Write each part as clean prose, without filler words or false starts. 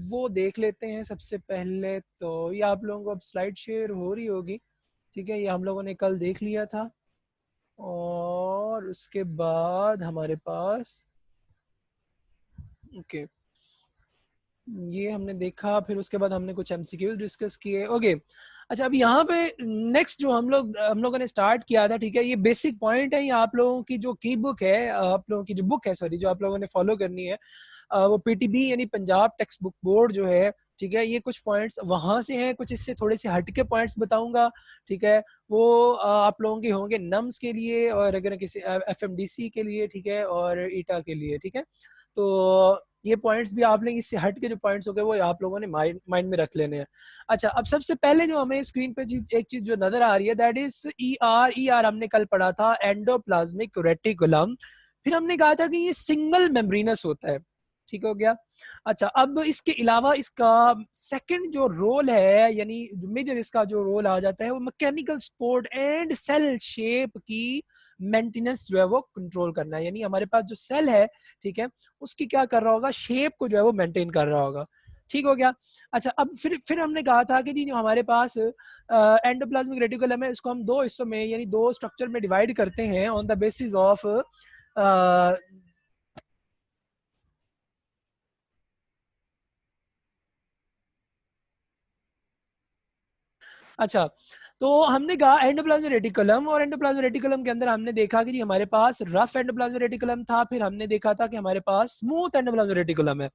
वो देख लेते हैं सबसे पहले। तो ये आप लोगों को अब स्लाइड शेयर हो रही होगी, ठीक है। ये हम लोगों ने कल देख लिया था, और उसके बाद हमारे पास ओके ये हमने देखा, फिर उसके बाद हमने कुछ एमसीक्यूज डिस्कस किए। ओके अच्छा, अब यहाँ पे नेक्स्ट जो हम लोगों ने स्टार्ट किया था, ठीक है, ये बेसिक पॉइंट है। ये आप लोगों की जो की बुक है, आप लोगों की जो बुक है, सॉरी, जो आप लोगों ने फॉलो करनी है, वो पीटीबी यानी पंजाब टेक्स्ट बुक बोर्ड जो है, ठीक है, ये कुछ पॉइंट्स वहां से हैं, कुछ इससे थोड़े से हटके पॉइंट्स बताऊंगा, ठीक है। वो आप लोगों के होंगे नम्स के लिए, और अगर किसी एफएमडीसी के लिए, ठीक है, और ईटा के लिए, ठीक है। तो ये पॉइंट्स भी आप लोग इससे हट के जो पॉइंट्स हो गए वो आप लोगों ने माइंड में रख लेने हैं। अच्छा, अब सबसे पहले जो हमें स्क्रीन पे एक चीज जो नजर आ रही है, दैट इज ईआर हमने कल पढ़ा था, एंडोप्लाज्मिक रेटिकुलम। फिर हमने कहा था कि ये सिंगल मेम्ब्रेनस होता है, ठीक हो गया। अच्छा, अब इसके अलावा इसका सेकंड जो रोल है, यानी मेजर इसका जो रोल आ जाता है, वो mechanical support and cell shape की मेंटेनेंस जो है वो कंट्रोल करना है। यानी हमारे पास जो सेल है, ठीक है, उसकी क्या कर रहा होगा, शेप को जो है वो मेंटेन कर रहा होगा, ठीक हो गया। अच्छा, अब फिर हमने कहा था कि जी जो हमारे पास एंडोप्लाज्मिक रेटिकुलम है, इसको हम दो हिस्सों में यानी दो स्ट्रक्चर में डिवाइड करते हैं ऑन द बेसिस ऑफ अच्छा, तो हमने कहा एंडोप्लाज्मिक रेटिकुलम, और एंडोप्लाज्मिक रेटिकुलम के अंदर हमने देखा कि जी हमारे पास रफ एंडोप्लाज्मिक रेटिकुलम था, फिर हमने देखा था कि हमारे पास स्मूथ एंडोप्लाज्मिक रेटिकुलम है।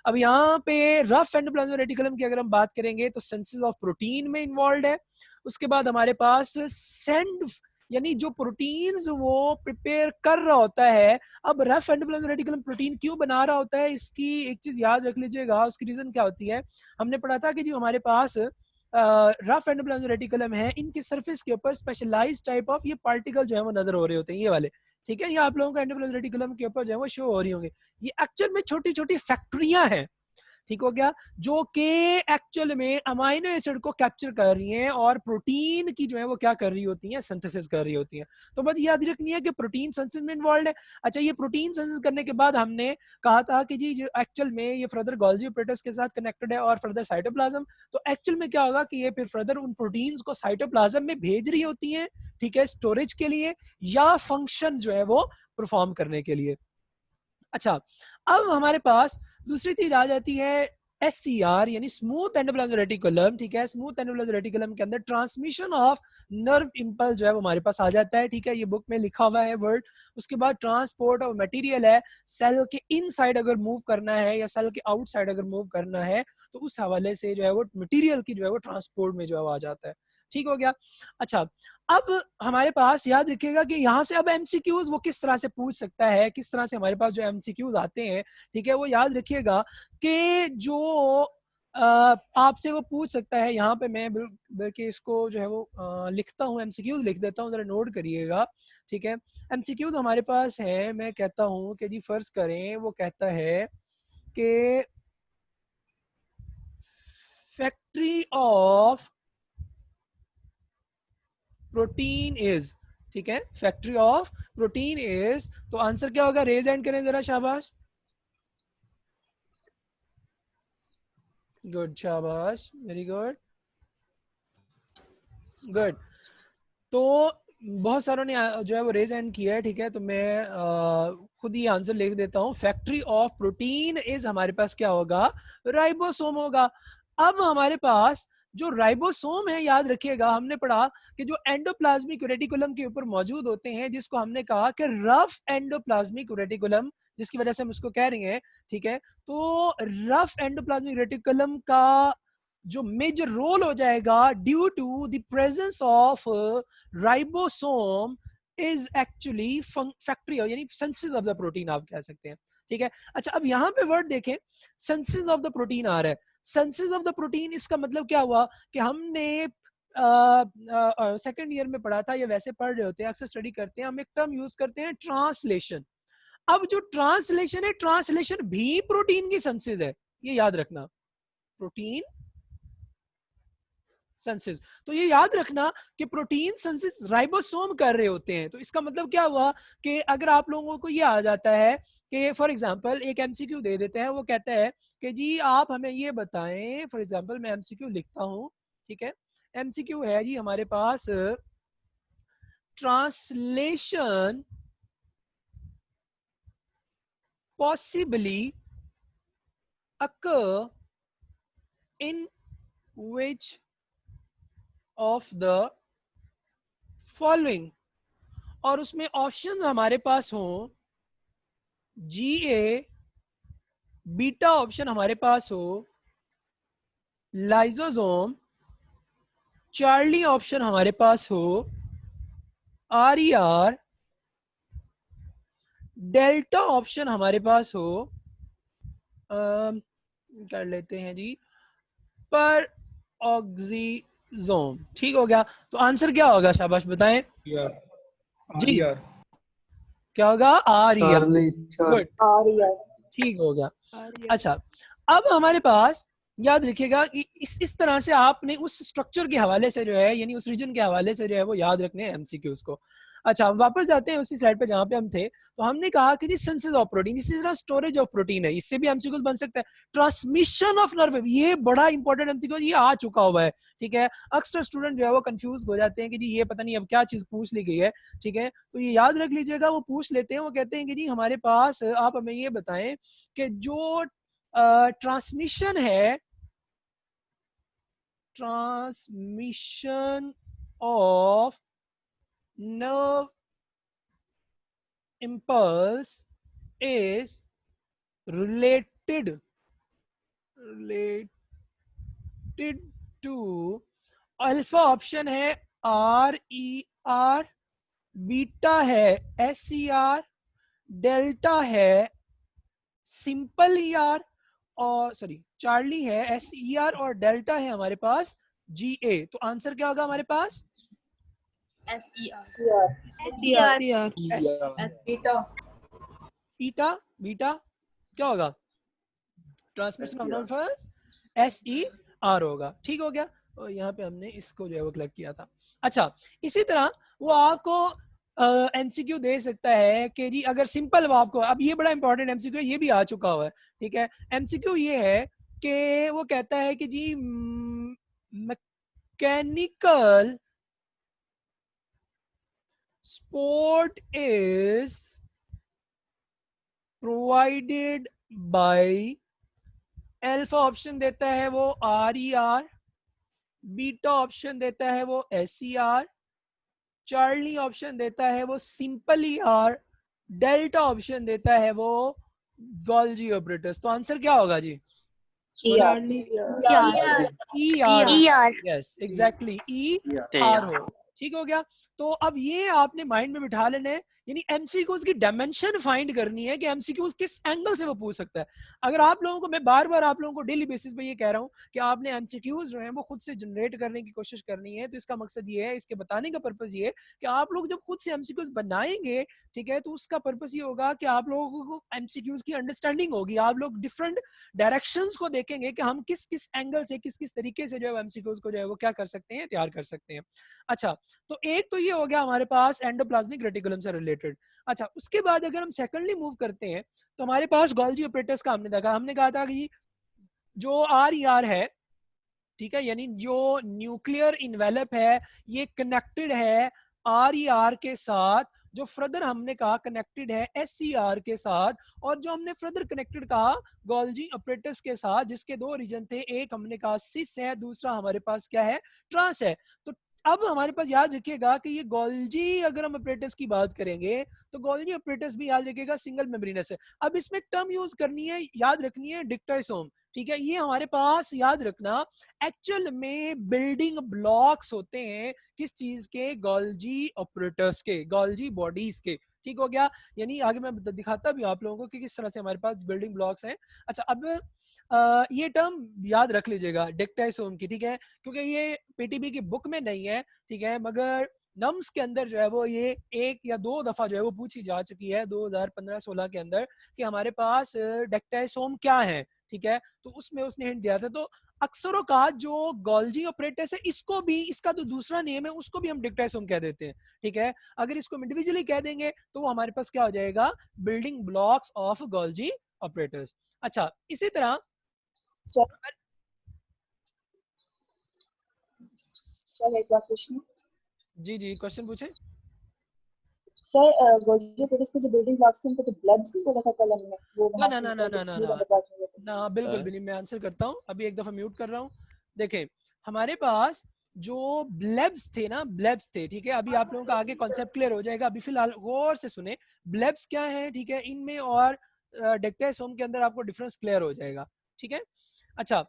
अब यहाँ पे रफ एंडोप्लाज्मिक रेटिकुलम की अगर हम बात करेंगे तो सेंसेस ऑफ प्रोटीन में इन्वॉल्व है। उसके बाद हमारे पास सेंड यानी जो प्रोटीन्स वो प्रिपेयर कर रहा होता है। अब रफ एंडोप्लाज्मिक रेटिकुलम प्रोटीन क्यों बना रहा होता है, इसकी एक चीज याद रख लीजिएगा, उसकी रीजन क्या होती है। हमने पढ़ा था कि जो हमारे पास रफ एंडोप्लाज्मिक रेटिकुलम है, इनके सरफेस के ऊपर स्पेशलाइज्ड टाइप ऑफ ये पार्टिकल जो है वो नजर हो रहे होते हैं, ये वाले, ठीक है। ये आप लोगों को एंडोप्लाज्मिक रेटिकुलम के ऊपर जो है वो शो हो रही होंगे। ये एक्चुअल में छोटी छोटी फैक्ट्रियां हैं, ठीक हो गया, जो कि एक्चुअल में अमाइनो एसिड को कैप्चर कर रही हैं और प्रोटीन की जो है वो क्या कर रही होती हैं, सिंथेसिस कर रही होती हैं। तो बस याद रखनी है कि प्रोटीन सिंथेसिस में इन्वॉल्व है। अच्छा, ये प्रोटीन सिंथेसिस करने के बाद हमने कहा था कि जी जो एक्चुअल में ये फर्दर गोल्गी ऑपरेटर्स के साथ कनेक्टेड है और फर्दर साइटोप्लाज्म। तो एक्चुअल में क्या होगा कि ये फिर फर्दर उन प्रोटीन्स को साइटोप्लाज्म में भेज रही होती हैं, ठीक है, स्टोरेज के लिए या फंक्शन जो है वो परफॉर्म करने के लिए। अच्छा, अब हमारे पास दूसरी चीज आ जाती है SCR यानी स्मूथ एंडोप्लाज्मिक रेटिकुलम, ठीक है। स्मूथ एंडोप्लाज्मिक रेटिकुलम के अंदर ट्रांसमिशन ऑफ नर्व इंपल्स जो है वो हमारे पास आ जाता है, ठीक है, ये बुक में लिखा हुआ है वर्ड। उसके बाद ट्रांसपोर्ट ऑफ मटेरियल है, सेल के इनसाइड अगर मूव करना है या सेल के आउटसाइड अगर मूव करना है, तो उस हवाले से जो है वो मटेरियल की जो है वो ट्रांसपोर्ट में जो है वो आ जाता है, ठीक हो गया। अच्छा, अब हमारे पास याद रखिएगा कि यहाँ से अब एमसीक्यूज वो किस तरह से पूछ सकता है, किस तरह से हमारे पास जो एमसीक्यूज आते हैं, ठीक है, वो याद रखिएगा कि जो आपसे वो पूछ सकता है। यहाँ पे मैं बल्कि इसको जो है वो लिखता हूँ, एमसीक्यूज लिख देता हूँ, जरा नोट करिएगा, ठीक है। एमसीक्यूज हमारे पास है, मैं कहता हूँ कि जी फर्ज करें, वो कहता है कि फैक्ट्री ऑफ प्रोटीन इज, ठीक है, फैक्ट्री ऑफ प्रोटीन इज, तो आंसर क्या होगा, रेज एंड करें जरा, शाबाश, गुड, शाबाश, वेरी गुड, गुड। तो बहुत सारों ने जो है वो रेज एंड किया है, ठीक है, तो मैं खुद ही आंसर लिख देता हूँ। फैक्ट्री ऑफ प्रोटीन इज हमारे पास क्या होगा, राइबोसोम होगा। अब हमारे पास जो राइबोसोम है, याद रखिएगा हमने पढ़ा कि जो एंडोप्लाज्मिक रेटिकुलम के ऊपर मौजूद होते हैं, जिसको हमने कहा कि रफ एंडोप्लाज्मिक रेटिकुलम, जिसकी वजह से हम उसको कह रहे हैं, ठीक है। तो रफ एंडोप्लाज्मिक रेटिकुलम का जो मेजर रोल हो जाएगा due to the presence of ribosome is actually factory यानी सेंसिस ऑफ द प्रोटीन आप कह सकते हैं, ठीक है। अच्छा, अब यहाँ पे वर्ड देखें, सेंसिस ऑफ द प्रोटीन आ रहा है। सेंसिस ऑफ द प्रोटीन, इसका मतलब क्या हुआ कि हमने सेकेंड ईयर में पढ़ा था, या वैसे पढ़ रहे होते हैं, अक्सर स्टडी करते हैं, हम एक टर्म यूज करते हैं ट्रांसलेशन। अब जो ट्रांसलेशन है, ट्रांसलेशन भी प्रोटीन की सेंसिस है, ये याद रखना, प्रोटीन सिंथेसिस। तो ये याद रखना कि प्रोटीन सिंथेसिस राइबोसोम कर रहे होते हैं। तो इसका मतलब क्या हुआ कि अगर आप लोगों को ये आ जाता है कि फॉर एग्जांपल एक एमसीक्यू दे देते हैं, वो कहता है कि जी आप हमें ये बताएं, फॉर एग्जांपल मैं एमसीक्यू लिखता हूँ, ठीक है, एमसीक्यू है जी हमारे पास, translation possibly occur in which of the following, और उसमें ऑप्शंस हमारे पास हों, GA बीटा ऑप्शन हमारे पास हो, लाइजोसोम चार्ली ऑप्शन हमारे पास हो, RER डेल्टा ऑप्शन हमारे पास हो, कर लेते हैं जी पर ऑक्सीजोम। ठीक हो गया। तो आंसर क्या होगा, शाबाश बताएं जी, क्या होगा? RER। गुड, ठीक हो गया। अच्छा, अब हमारे पास याद रखिएगा कि इस तरह से आपने उस स्ट्रक्चर के हवाले से जो है, यानी उस रीजन के हवाले से जो है वो याद रखने हैं एमसीक्यूज को। अच्छा, हम वापस जाते हैं उसी स्लाइड पे जहां पे हम थे। तो हमने कहा कि जी सिंथेसिस ऑफ प्रोटीन, इसी तरह स्टोरेज ऑफ प्रोटीन है, इससे भी एमसीक्यूज बन सकता है। ट्रांसमिशन ऑफ नर्व, ये बड़ा इंपॉर्टेंट एमसीक्यू, ये आ चुका हुआ है, ठीक है। अक्सर स्टूडेंट जो है वो कंफ्यूज हो जाते हैं कि जी ये पता नहीं अब क्या चीज पूछ ली गई है, ठीक है। तो ये याद रख लीजिएगा, वो पूछ लेते हैं, वो कहते हैं कि जी हमारे पास आप हमें ये बताएं कि जो ट्रांसमिशन है, transmission of nerve impulse is related to, alpha option है RER, बीटा है SER, डेल्टा है सिंपल ER, और सॉरी चार्ली है SER, और डेल्टा है हमारे पास GA। तो आंसर क्या होगा हमारे पास? बीटा, बीटा क्या होगा? ट्रांसमिशन ऑफ नर्व्स SER होगा। ठीक हो गया। और यहाँ पे हमने इसको जो है वो कलेक्ट किया था। अच्छा, इसी तरह वो आपको एमसीक्यू दे सकता है कि जी अगर सिंपल वो आपको, अब ये बड़ा इंपॉर्टेंट एमसीक्यू है, ये भी आ चुका हुआ है, ठीक है। एमसीक्यू ये है कि वो कहता है कि जी mechanical support is provided by, alpha option देता है वो RER, बीटा ऑप्शन देता है वो SER, चार्ली ऑप्शन देता है वो सिंपल ER, डेल्टा ऑप्शन देता है वो गोल्जी ऑपरेटर्स। तो आंसर क्या होगा जी? ER, यस एग्जैक्टली ER हो। ठीक हो गया। तो अब ये आपने माइंड में बिठा लेना है, यानी एमसीक्यूज की डायमेंशन फाइंड करनी है कि एमसीक्यूज किस एंगल से वो पूछ सकता है। अगर आप लोगों को, मैं बार बार आप लोगों को डेली बेसिस पे ये कह रहा हूँ कि आपने एमसीक्यूज जो है वो खुद से जनरेट करने की कोशिश करनी है। तो इसका मकसद ये है, इसके बताने का पर्पज ये है कि आप लोग जब खुद से एमसीक्यूज बनाएंगे, ठीक है, तो उसका पर्पज ये होगा कि आप लोगों को एमसीक्यूज की अंडरस्टैंडिंग होगी। आप लोग डिफरेंट डायरेक्शंस को देखेंगे कि हम किस किस एंगल से, किस किस तरीके से जो है एमसीक्यूज को जो है वो क्या कर सकते हैं, तैयार कर सकते हैं। अच्छा, तो एक तो ये हो गया हमारे पास एंडोप्लाज्मिक रेटिकुलम से रिलेटेड। अच्छा, उसके बाद अगर हम सेकंडली मूव करते हैं तो हमारे पास गोल्जी ऑपरेटर्स का हमने देखा, हमने कहा था कि जो RER है, ठीक है, यानी जो न्यूक्लियर इन्वेलप है ये कनेक्टेड है RER के साथ, जो फर्दर हमने कहा कनेक्टेड है SER के साथ, और जो हमने फर्दर कनेक्टेड कहा गोल्जी ऑपरेटर्स के साथ, जिसके दो रीजन थे, एक हमने कहा सिस है, दूसरा हमारे पास क्या है, ट्रांस है। तो अब हमारे पास याद रखिएगा कि ये गोल्जी, अगर हम ऑपरेटर्स की बात करेंगे तो गोल्जी ऑपरेटर्स भी याद रखिएगा सिंगल मेम्ब्रेनस है। अब इसमें टर्म यूज करनी है, याद रखनी है डिक्टोसोम, ठीक है। ये हमारे पास याद रखना एक्चुअल में बिल्डिंग ब्लॉक्स होते हैं किस चीज के, गोल्जी ऑपरेटर्स के, गोल्जी बॉडीज के। ठीक हो गया। यानी आगे मैं दिखाता भी आप लोगों को कि किस तरह से हमारे पास बिल्डिंग ब्लॉक्स हैं। अच्छा, अब ये टर्म याद रख लीजिएगा डिक्टोसोम की, ठीक है, क्योंकि ये पीटीबी की बुक में नहीं है, ठीक है, मगर नम्स के अंदर जो है वो ये एक या दो दफा जो है वो पूछी जा चुकी है 2015-16 के अंदर कि हमारे पास डिक्टोसोम क्या है, ठीक है, तो उसमें उसने हिंट दिया था। तो अक्सरों का जो गोल्जी ऑपरेटर्स है, इसको भी, इसका जो दूसरा नेम है उसको भी हम डिक्टेसोम कह देते हैं, ठीक है। अगर इसको इंडिविजुअली कह देंगे तो वो हमारे पास क्या हो जाएगा, building blocks of Golgi operators. अच्छा, इसी तरह सर एक बार क्वेश्चन। जी जी, क्वेश्चन पूछे सर गोल्जी ऑपरेटर्स के जो बिल्डिंग ब्लॉक्स हैं उनको तो ब्लब्स ही बोला था कलम में, वो ना वहां ना से ना ना निकल ना के ना स्कूल ना अंडरपास में गए थे। ना, बिल्कुल भी नहीं। मैं आंसर करता हूँ, अभी एक दफा म्यूट कर रहा हूँ। देखें, हमारे पास जो ब्लेब्स थे ना, ब्लेब्स थे, ठीक है। अभी आप लोगों का आगे कॉन्सेप्ट क्लियर हो जाएगा, अभी फिलहाल गौर से सुने। ब्लेब्स क्या है, ठीक है, इनमें और डेक्टेसोम के अंदर आपको डिफरेंस क्लियर हो जाएगा, ठीक है। अच्छा,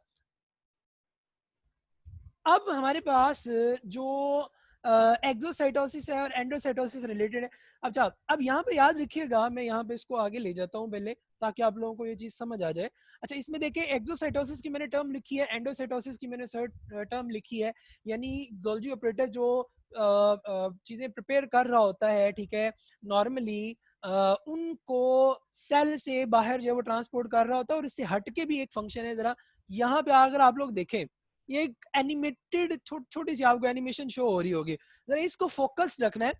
अब हमारे पास जो एक्सोसाइटोसिस है और एंडोसाइटोसिस रिलेटेड है। अच्छा, अब यहाँ पे याद रखिएगा, मैं यहाँ पे इसको आगे ले जाता हूँ पहले, ताकि आप लोगों को ये चीज समझ आ जाए। अच्छा, इसमें देखिए, एक्सोसाइटोसिस की मैंने टर्म लिखी है, एंडोसाइटोसिस की मैंने टर्म लिखी है। यानी गोल्जी ऑपरेटर जो चीजें प्रिपेयर कर रहा होता है, ठीक है, नॉर्मली उनको सेल से बाहर जो है वो ट्रांसपोर्ट कर रहा होता है। और इससे हटके भी एक फंक्शन है, जरा यहाँ पे अगर आप लोग देखें, ये एक एनिमेटेड छोटी सी आपको एनिमेशन शो हो रही होगी, जरा इसको फोकस रखना है,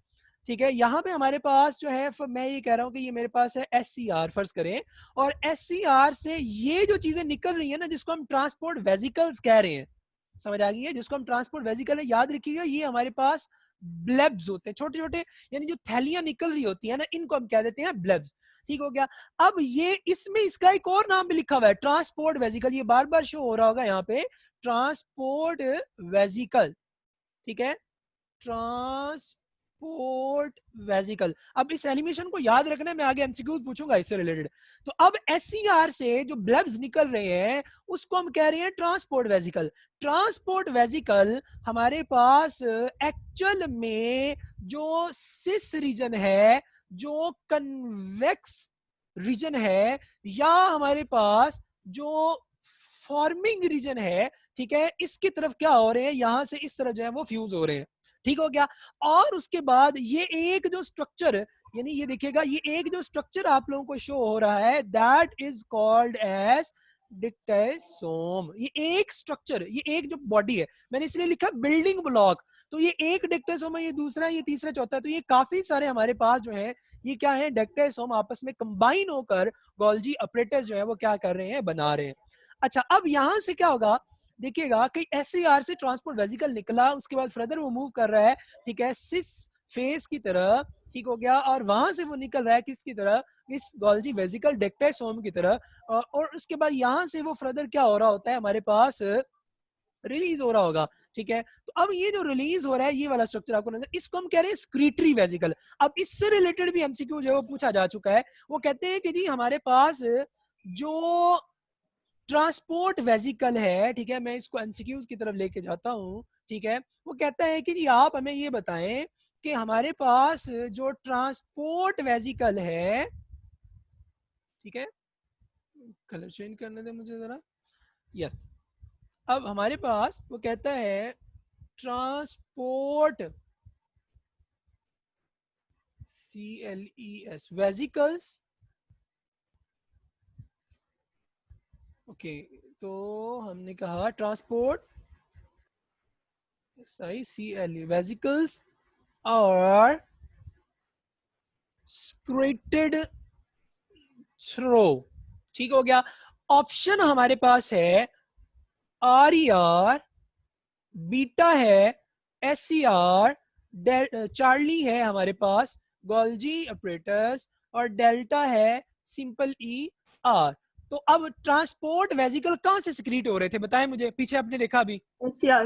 ठीक है। यहाँ पे हमारे पास जो है, मैं ये कह रहा हूँ कि ये मेरे पास है SCR, फर्ज करें, और SCR से ये जो चीजें निकल रही है ना, जिसको हम ट्रांसपोर्ट वेजिकल्स कह रहे हैं, समझ आ गई है, जिसको हम ट्रांसपोर्ट वेजिकल है, याद रखिएगा, ये हमारे पास ब्लेब्स होते हैं, छोटे छोटे, यानी जो थैलियां निकल रही होती है ना, इनको हम कह देते हैं ब्लेब्स, ठीक हो गया। अब ये इसमें इसका एक और नाम भी लिखा हुआ है, ट्रांसपोर्ट वेजिकल, ये बार बार शो हो रहा होगा यहाँ पे, ट्रांसपोर्ट वेजिकल, ठीक है, ट्रांसपोर्ट वेजिकल। अब इस एनिमेशन को याद रखना है, मैं आगे एमसीक्यू पूछूंगा इससे रिलेटेड। तो अब SCR से जो ब्लेब्स निकल रहे हैं उसको हम कह रहे हैं ट्रांसपोर्ट वेजिकल। ट्रांसपोर्ट वेजिकल हमारे पास एक्चुअल में जो सिस रीजन है, जो कन्वेक्स रीजन है, या हमारे पास जो फॉर्मिंग रीजन है, ठीक है, इसकी तरफ क्या हो रहे हैं, यहां से इस तरफ जो है वो फ्यूज हो रहे हैं, ठीक हो गया। और उसके बाद ये एक जो स्ट्रक्चर, यानी ये देखिएगा, ये एक जो स्ट्रक्चर आप लोगों को शो हो रहा है, दैट इज कॉल्ड एज डिक्टेसोम। ये एक स्ट्रक्चर, ये एक जो बॉडी है, मैंने इसलिए लिखा बिल्डिंग ब्लॉक। तो ये एक डिक्टेसोम है, ये दूसरा, ये तीसरा, चौथा। तो ये काफी सारे हमारे पास जो है, ये क्या है, डिक्टेसोम आपस में कंबाइन होकर गोल्जी ऑपरेटर्स जो है वो क्या कर रहे हैं, बना रहे हैं। अच्छा, अब यहां से क्या होगा, देखिएगा कि SCR से ट्रांसपोर्ट वेजिकल निकला, उसके बाद फर्दर वो मूव कर रहा है, ठीक है, सिस फेस की तरह, ठीक हो गया, और वहां से वो निकल रहा है किसकी तरह, इस गोल्जी वेजिकल डेक्टेसोम की तरह। और उसके बाद यहां से वो फर्दर क्या हो रहा होता है, हमारे पास रिलीज हो रहा होगा, ठीक है। तो अब ये जो रिलीज हो रहा है, ये वाला स्ट्रक्चर आपको नजर, इसको हम कह रहे हैं स्क्रीटरी वेजिकल। अब इससे रिलेटेड भी एमसीक्यू जो है वो पूछा जा चुका है। वो कहते हैं कि जी हमारे पास जो ट्रांसपोर्ट वेजिकल है, ठीक है, मैं इसको एमसीक्यूज की तरफ लेके जाता हूँ, ठीक है। वो कहता है कि जी आप हमें ये बताएं कि हमारे पास जो ट्रांसपोर्ट वेजिकल है, ठीक है, कलर चेंज करने दे मुझे जरा, यस। अब हमारे पास वो कहता है ट्रांसपोर्ट CLES वेजिकल्स, ओके, तो हमने कहा ट्रांसपोर्ट CLE वेजिकल्स और स्क्रेटेड थ्रो, ठीक हो गया। ऑप्शन हमारे पास है RER, बीटा है SCR, चार्ली है हमारे पास गोल्जी ऑपरेटर्स, और डेल्टा है सिंपल ER। तो अब ट्रांसपोर्ट वेजिकल कहां से सिक्रीट हो रहे थे, बताएं मुझे, पीछे आपने देखा अभी, SCR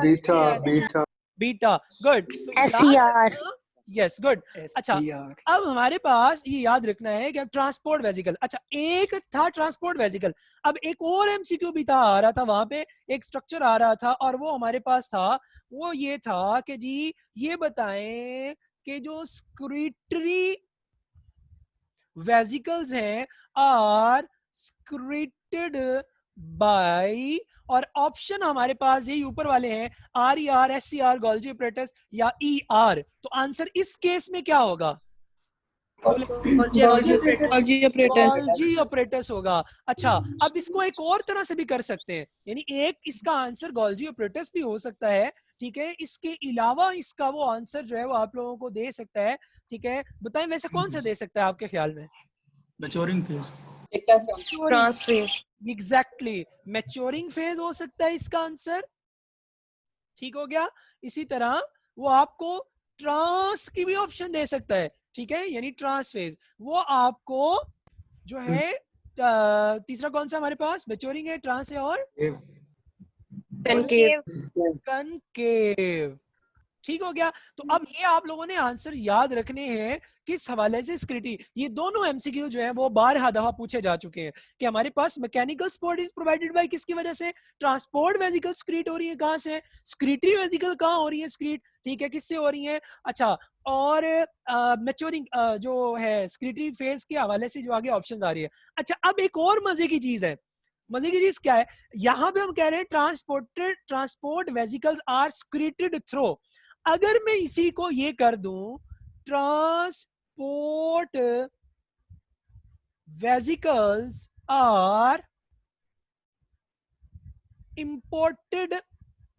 बीटा बीटा, गुड, तो याद SCR रखना, यस गुड। अच्छा, अब हमारे पास ये याद रखना है कि अब ट्रांसपोर्ट वेजिकल, अच्छा एक था ट्रांसपोर्ट वेजिकल, अब एक और एमसीक्यू भी था, आ रहा था वहां पे, एक स्ट्रक्चर आ रहा था, और वो हमारे पास था, वो ये था कि जी ये बताएं कि जो स्क्रीटरी वेजिकल्स हैं आर स्क्रीटेड बाय, और ऑप्शन हमारे पास यही ऊपर वाले हैं, RER, SCR, गोल्जी ऑपरेटर्स या ER। तो आंसर इस केस में क्या होगा, Golgi apparatus. Golgi apparatus होगा। अच्छा, अब इसको एक और तरह से भी कर सकते हैं, यानी एक इसका आंसर Golgi apparatus भी हो सकता है, ठीक है। इसके अलावा इसका वो आंसर जो है वो आप लोगों को दे सकता है, ठीक है। बताएं वैसे कौन सा दे सकता है आपके ख्याल में? Maturing phase, Trans phase. Exactly, maturing phase हो सकता है इसका आंसर, ठीक हो गया। इसी तरह वो आपको ट्रांस की भी ऑप्शन दे सकता है, ठीक है, यानी ट्रांस फेज। वो आपको जो है तीसरा कौन सा हमारे पास? मैच्योरिंग है, ट्रांस है और Concave. कनकेव, ठीक हो गया। तो अब ये आप लोगों ने आंसर याद रखने हैं किस हवाले से? स्क्रिटी। ये दोनों एमसीक्यू जो हैं वो 12 दफा पूछे जा चुके हैं कि हमारे पास mechanical support is provided by किसकी वजह से? ट्रांसपोर्ट वेजिकल स्क्रीट हो रही है, कहां से? स्क्रीटरी वेजिकल कहां हो रही है स्क्रीट, ठीक है, किससे हो रही है? अच्छा, और मैच्योरिंग जो है स्क्रीटरी फेज के हवाले से जो आगे ऑप्शन आ रही है। अच्छा, अब एक और मजे की चीज है। मजे की चीज क्या है? यहां पे हम कह रहे हैं transport vesicles are secreted through. अगर मैं इसी को ये कर दूं, transport vesicles are imported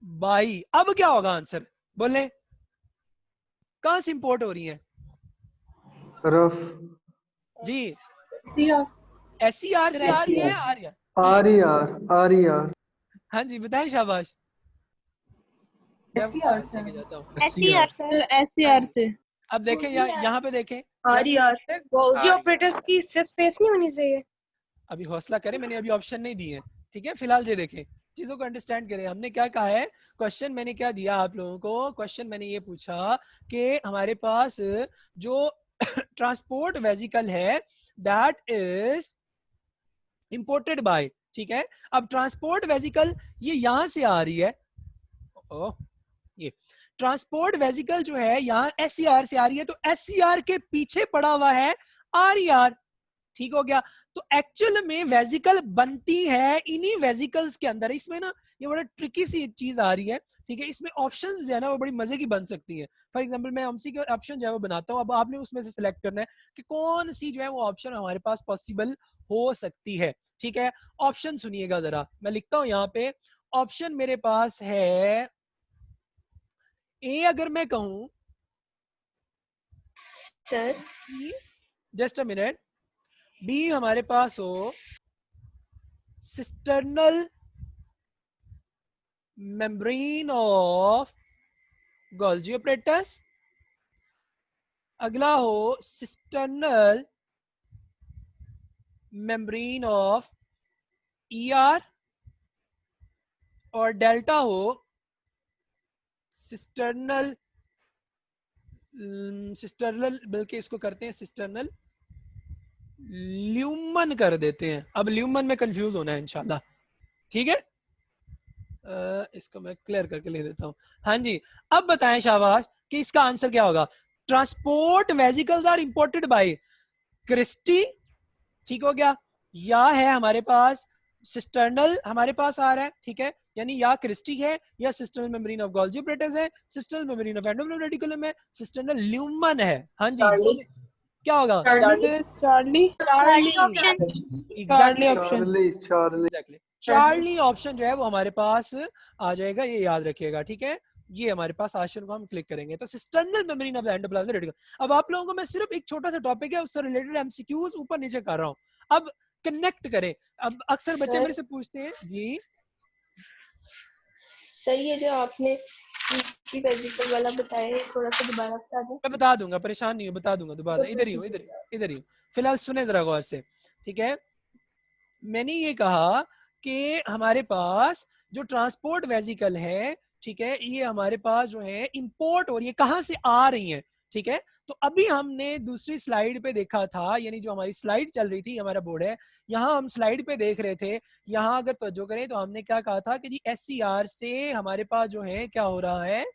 by, अब क्या होगा आंसर? बोले कहां से इंपोर्ट हो रही है? रफ जी, CR. SCR से आ रही है, आर्या? RER हाँ जी, बताएं, शाबाश। मैं SCR लेके जाता हूँ। SCR से. अब देखें यहाँ पे देखें, Golgi apparatus की cis phase नहीं होनी चाहिए. अभी हौसला करें, मैंने अभी ऑप्शन नहीं दिए, ठीक है। फिलहाल ये देखें, चीजों को अंडरस्टैंड करें। हमने क्या कहा है? क्वेश्चन मैंने क्या दिया आप लोगों को? क्वेश्चन मैंने ये पूछा कि हमारे पास जो ट्रांसपोर्ट वेजिकल है दैट इज इंपोर्टेड बाय, ठीक है। अब ट्रांसपोर्ट वेजिकल ये यहां से आ रही है, ये ट्रांसपोर्ट वेजिकल जो है यहाँ SCR से आ रही है, तो SCR के पीछे पड़ा हुआ है RER, ठीक हो गया। तो एक्चुअल में वेजिकल बनती है इन्हीं वेजिकल्स के अंदर। इसमें ना ये बड़ा ट्रिकी सी चीज आ रही है, ठीक है। इसमें ऑप्शंस जो है ना वो बड़ी मजे की बन सकती हैं। फॉर एग्जांपल मैं एमसी के ऑप्शन जो है वो बनाता हूँ, अब आपने उसमें से सिलेक्ट करना है कि कौन सी जो है वो ऑप्शन हमारे पास पॉसिबल हो सकती है, ठीक है। ऑप्शन सुनिएगा जरा, मैं लिखता हूँ यहाँ पे। ऑप्शन मेरे पास है ए, अगर मैं कहूं Sir. Just a minute, B हमारे पास हो cisternal membrane of Golgi apparatus, अगला हो सिस्टर्नल मेम्ब्रेन ऑफ ER, और डेल्टा हो सिस्टर्नल बल्कि इसको करते हैं सिस्टर्नल ल्यूमन कर देते हैं। अब ल्यूमन में कंफ्यूज होना है इंशाल्लाह, ठीक है। इसको मैं क्लियर करके ले देता हूँ। हाँ जी, अब बताएं शाबाश कि इसका आंसर क्या होगा? Transport vesicles are imported by cristae, ठीक हो गया, या है हमारे पास सिस्टर्नल हमारे पास आ रहा है, ठीक है, यानी या क्रिस्टी है या cisternal membrane of Golgi apparatus है, cisternal membrane of endoplasmic reticulum है, सिस्टर्नल ल्यूमन है। हाँ जी, क्या होगा? चार्ली ऑप्शन जो है वो हमारे पास आ जाएगा, ये याद रखिएगा, ठीक है। ये हमारे पास ऑप्शन को हम क्लिक करेंगे तो cisternal membrane of the endoplasmic reticulum. अब आप लोगों को मैं सिर्फ एक छोटा सा टॉपिक है उससे रिलेटेड एमसीक्यूज ऊपर नीचे कर रहा हूँ, अब कनेक्ट करें। अब अक्सर बच्चे मेरे से पूछते हैं जी सर ये जो आपने की वेजिकल वाला बताया है थोड़ा सा दोबारा बता दें। मैं बता दूंगा, परेशान नहीं हो, बता दूंगा दोबारा। इधर ही हो, इधर ही हो। फिलहाल सुने जरा गौर से, ठीक है। मैंने ये कहा कि हमारे पास जो ट्रांसपोर्ट वेजिकल है, ठीक है, ये हमारे पास जो है इंपोर्ट हो रही है, कहां से आ रही है, ठीक है। तो अभी हमने दूसरी स्लाइड पे देखा था, यानी जो हमारी स्लाइड चल रही थी, हमारा बोर्ड है, यहाँ हम स्लाइड पे देख रहे थे। यहाँ अगर तवज्जो करें तो हमने क्या कहा था कि जी SCR से हमारे पास जो है क्या हो रहा है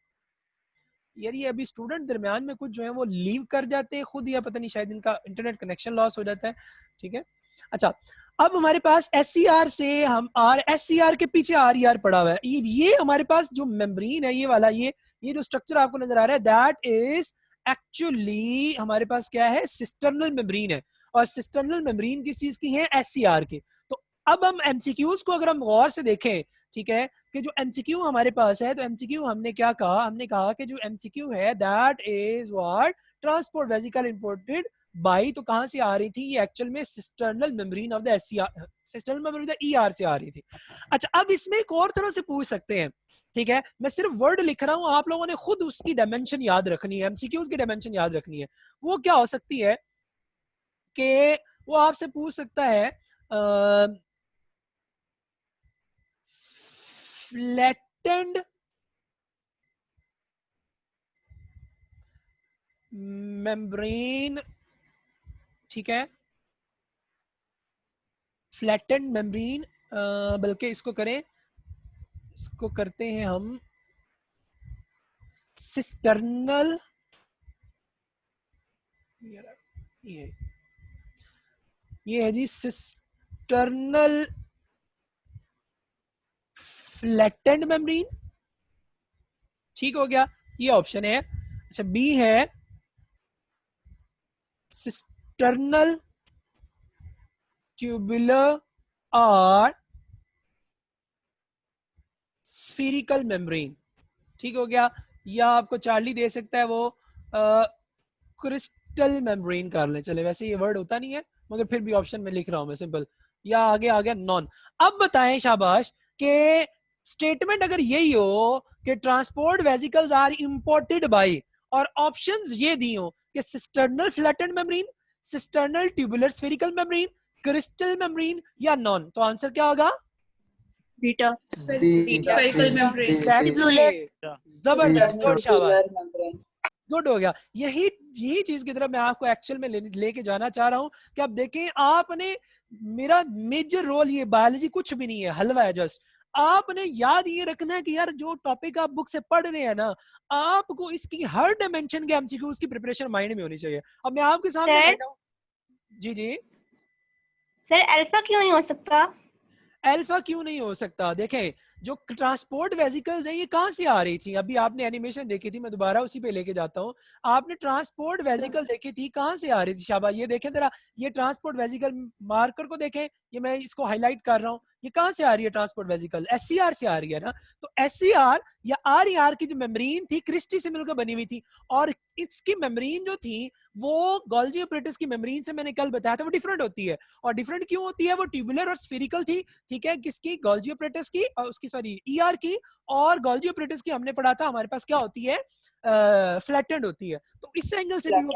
यार, ये अभी स्टूडेंट दरमियान में कुछ जो है वो लीव कर जाते हैं खुद, या पता नहीं शायद इनका इंटरनेट कनेक्शन लॉस हो जाता है, ठीक है। अच्छा, अब हमारे पास SCR से हम SCR के पीछे RER पड़ा हुआ है। ये हमारे पास जो मेम्ब्रेन है, ये वाला ये जो स्ट्रक्चर आपको नजर आ रहा है दैट इज एक्चुअली हमारे पास क्या है, सिस्टर्नल मेम्ब्रेन है, और सिस्टर्नल मेम्ब्रेन किस चीज की है, एससीआर की। तो अब हम एमसीक्यूज को अगर हम गौर से देखें, ठीक है, कि जो एमसीक्यू हमारे पास है, तो एमसीक्यू हमने क्या कहा, हमने कहा कि जो एमसीक्यू है that is what, transport vesicle imported by, तो कहां से आ रही थी ये, एक्चुअल में cisternal membrane of the SCR, cisternal membrane of the ER से आ रही थी। अच्छा, अब इसमें एक और तरह से पूछ सकते हैं, ठीक है, मैं सिर्फ वर्ड लिख रहा हूं, आप लोगों ने खुद उसकी डायमेंशन याद रखनी है, एमसीक्यूज की डायमेंशन याद रखनी है। वो क्या हो सकती है कि वो आपसे पूछ सकता है फ्लैटेंड मेम्ब्रेन, ठीक है, फ्लैटेंड मेम्ब्रेन, बल्कि इसको करें, इसको करते हैं हम सिस्टर्नल, ये है जी सिस्टर्नल फ्लैटेंड मेम्ब्रेन, ठीक हो गया, ये ऑप्शन है। अच्छा, बी है सिस्टर्नल ट्यूबुलर और स्फीरिकल मेम्ब्रेन, ठीक हो गया, या आपको चार्ली दे सकता है वो क्रिस्टल मेम्ब्रेन कर ले, चले, वैसे ये वर्ड होता नहीं है मगर फिर भी ऑप्शन में लिख रहा हूं मैं सिंपल, या आगे आ गया नॉन। अब बताएं शाबाश कि स्टेटमेंट अगर यही हो कि transport vesicles are imported by, और ऑप्शंस ये दी हो कि cisternal flattened membrane, cisternal tubular spherical membrane, crystal membrane या नॉन, तो आंसर क्या होगा, बीटा Spherical membrane. जबरदस्त, गुड, शाबाश, ट्यूबुलर मेम्ब्रेन। गुड हो गया। यही चीज की तरफ मैं आपको एक्चुअल में लेके जाना चाह रहा हूं कि आप देखें, आपने, मेरा मेजर रोल ये बायोलॉजी कुछ भी नहीं है, हलवा है जस्ट, आपने याद ये रखना है कि यार जो टॉपिक आप बुक से पढ़ रहे हैं ना, आपको इसकी हर डायमेंशन के एमसीक्यूज की प्रिपरेशन माइंड में होनी चाहिए। अब मैं आपके सामने सर? बैठा हूं, जी जी, सर अल्फा क्यों नहीं हो सकता? अल्फा क्यों नहीं हो सकता, देखें जो ट्रांसपोर्ट वेसिकल्स है ये कहां से आ रही थी, अभी आपने एनिमेशन देखी थी, मैं दोबारा उसी पे लेके जाता हूं, आपने ट्रांसपोर्ट वेसिकल देखी थी, कहां से आ रही थी शाबाश, ये देखें जरा, ये ट्रांसपोर्ट वेसिकल मार्कर को देखें, ये मैं इसको हाईलाइट कर रहा हूं, ये कहां से आ रही है ट्रांसपोर्ट वेसिकल, एससीआर से आ रही है ना, तो एससीआर या आरईआर की जो मेम्ब्रेन थी क्रिस्टी से मिलकर बनी हुई थी, और इसकी मेम्ब्रेन जो थी वो गोल्जी ऑपरेटस की मेम्ब्रेन से मैंने कल बताया था वो डिफरेंट होती है, और डिफरेंट क्यों होती है, वो ट्यूबुलर और स्फेरिकल थी, ठीक है, किसकी, गोल्जी ऑपरेटस की, उसकी सॉरी ईआर की, और गोल्जी ऑपरेटस की हमने पढ़ा था हमारे पास क्या होती है, फ्लैटेंड होती है, तो इस एंगल से भी वो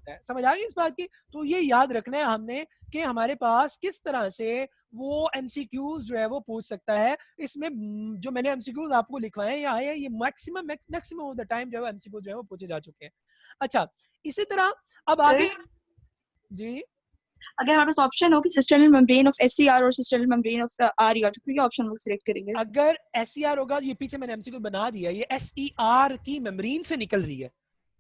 है, समझ आ गई इस बात की। तो ये याद रखना है हमने कि हमारे पास किस तरह से वो एमसीक्यूज जो है वो पूछ सकता है, इसमें जो मैंने एमसीक्यूज आपको लिखवाए हैं है ये मैक्सिमम ऑफ द टाइम जो है एमसीक्यूज जो है वो पूछे जा चुके हैं। अच्छा, इसी तरह अब सर? आगे, जी, अगर हमारे पास ऑप्शन हो कि सिस्टर्नल मेम्ब्रेन ऑफ एससीआर और सिस्टर्नल मेम्ब्रेन ऑफ आरईआर, तो फिर ये ऑप्शन वो सिलेक्ट करेंगे। अगर एसईआर होगा, ये पीछे मैंने एमसीक्यू बना दिया, ये एसईआर की मेम्ब्रेन से निकल रही है,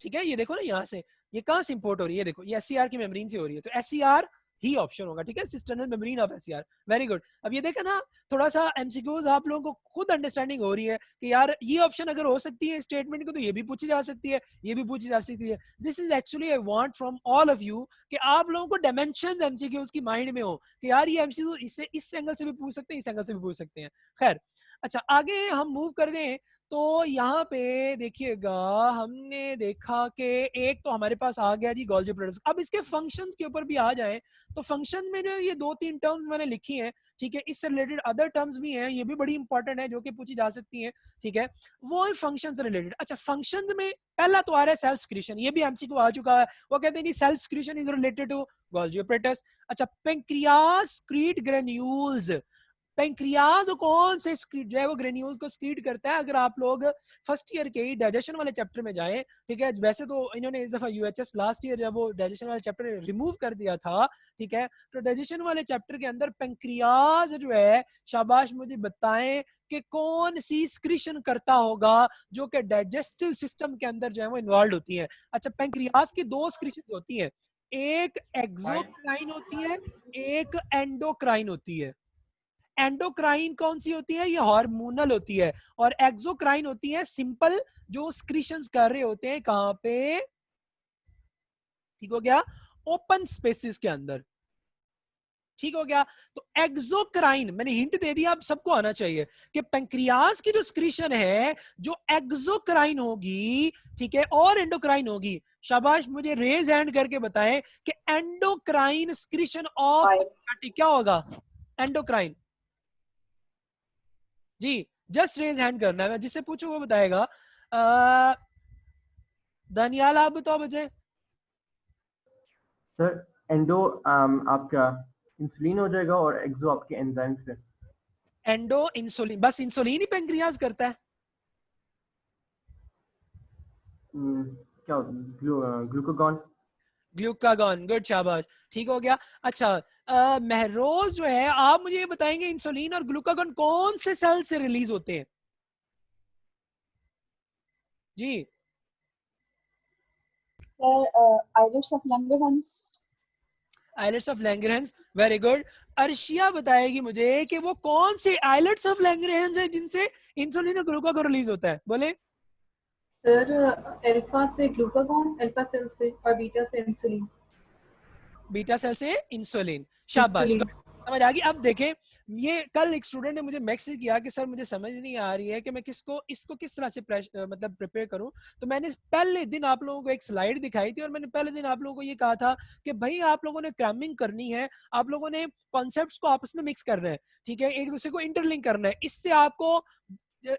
ठीक है, ये देखो ना यहाँ से, ये कहां से इंपोर्ट हो रही है, देखो ये एसईआर की मेम्ब्रेन से हो रही है, तो एसईआर ही ऑप्शन होगा, ठीक है, cisternal membrane of SER, very good. अब ये देखा ना, थोड़ा सा एमसीक्यूज आप लोगों को खुद अंडरस्टैंडिंग हो रही है कि यार ये ऑप्शन अगर हो सकती है स्टेटमेंट को, तो ये भी पूछी जा सकती है, ये भी पूछी जा सकती है। This is actually I want from all of you कि आप लोगों को डायमेंशंस एमसीक्यूज की माइंड में हो कि यार ये एमसीक्यू इससे इस एंगल से भी पूछ सकते हैं, इस एंगल से भी पूछ सकते हैं। खैर, अच्छा आगे हम मूव कर दें, तो यहाँ पे देखिएगा, हमने देखा कि एक तो हमारे पास आ गया जी गोल्जी ऑपरेटर्स, अब इसके फंक्शंस के ऊपर भी आ जाएं, तो फंक्शंस में जो ये 2-3 टर्म्स मैंने लिखी हैं, ठीक है, इससे रिलेटेड अदर टर्म्स भी हैं, ये भी बड़ी इंपॉर्टेंट है जो कि पूछी जा सकती हैं, ठीक है, वो है फंक्शंस रिलेटेड। अच्छा, फंक्शंस में पहला तो आ रहा है सेल सिक्रीशन, ये भी एमसीक्यू आ चुका है, वो कहते हैं cell secretion is related to Golgi operators. अच्छा, पेंक्रियास क्रीट ग्रेन्यूल्स, पेंक्रियाज कौन से जो है वो ग्रेन्यूल को स्क्रीट करता है, अगर आप लोग फर्स्ट ईयर के डाइजेशन वाले चैप्टर में जाएं, ठीक है, वैसे तो इन्होंने इस दफा यूएचएस लास्ट ईयर जब वो डाइजेशन वाले चैप्टर रिमूव कर दिया था, ठीक है, तो डाइजेशन वाले चैप्टर के अंदर पेंक्रियाज जो है, शाबाश मुझे बताएं कि कौन सी स्क्रीशन करता होगा जो कि डाइजेस्टिव सिस्टम के अंदर जो है वो इन्वॉल्व होती है। अच्छा, पेंक्रियाज की 2 स्क्रीशन होती है, एक एक्सोक्राइन होती है, एक एंडोक्राइन होती है। एंडोक्राइन कौन सी होती है, ये हार्मोनल होती है, और एक्सोक्राइन होती है सिंपल, जो स्क्रीशंस कर रहे होते हैं कहां पे, ठीक हो गया, ओपन स्पेसिस के अंदर, ठीक हो गया। तो एक्सोक्राइन, मैंने हिंट दे दिया, अब सबको आना चाहिए कि पेंक्रियाज की जो स्क्रीशन है जो एक्सोक्राइन होगी, ठीक है, और एंडोक्राइन होगी। शाबाश, मुझे रेज हैंड करके बताएं कि एंडोक्राइन स्क्रीशन ऑफ पेंक्रियाटिक क्या होगा? एंडोक्राइन। जी, जस्ट रेज हैंड करना है, जिससे पूछो वो बताएगा। दानियाल आप बताओ मुझे। सर एंडो आपका इंसुलिन हो जाएगा और एक्सो आपके एंजाइम्स पे। एंडो इंसुलिन, बस इंसुलिन ही पेंक्रियाज करता है। क्या ग्लूकागॉन। ग्लूकागॉन, गुड, शाबाश, ठीक हो गया। अच्छा, महरोज जो है, आप मुझे ये बताएंगे इंसुलिन और ग्लूकागॉन कौन से सेल से रिलीज होते हैं? जी Sir, islets of Langerhans. Islets of Langerhans, very good. Arshiya बताएगी मुझे कि वो कौन से आइलेट्स ऑफ लैंगरहैंस है जिनसे इंसुलिन और ग्लूकागॉन रिलीज होता है, बोले। सर अल्फा से ग्लूकागॉन, अल्फा सेल से, और बीटा से इंसुलिन। बीटा सेल से इंसुलिन, शाबाश, इंसुलिन। समझ आ गई। अब देखें, ये कल एक स्टूडेंट ने मुझे मैसेज किया कि सर मुझे समझ नहीं आ रही है कि मैं इसको किस तरह से मतलब प्रिपेयर करूं। तो मैंने पहले दिन आप लोगों को एक स्लाइड दिखाई थी और मैंने पहले दिन आप लोगों को ये कहा था कि भाई आप लोगों ने क्रैमिंग करनी है, आप लोगों ने कॉन्सेप्ट्स को आपस में मिक्स करना है, ठीक है, एक दूसरे को इंटरलिंक करना है। इससे आपको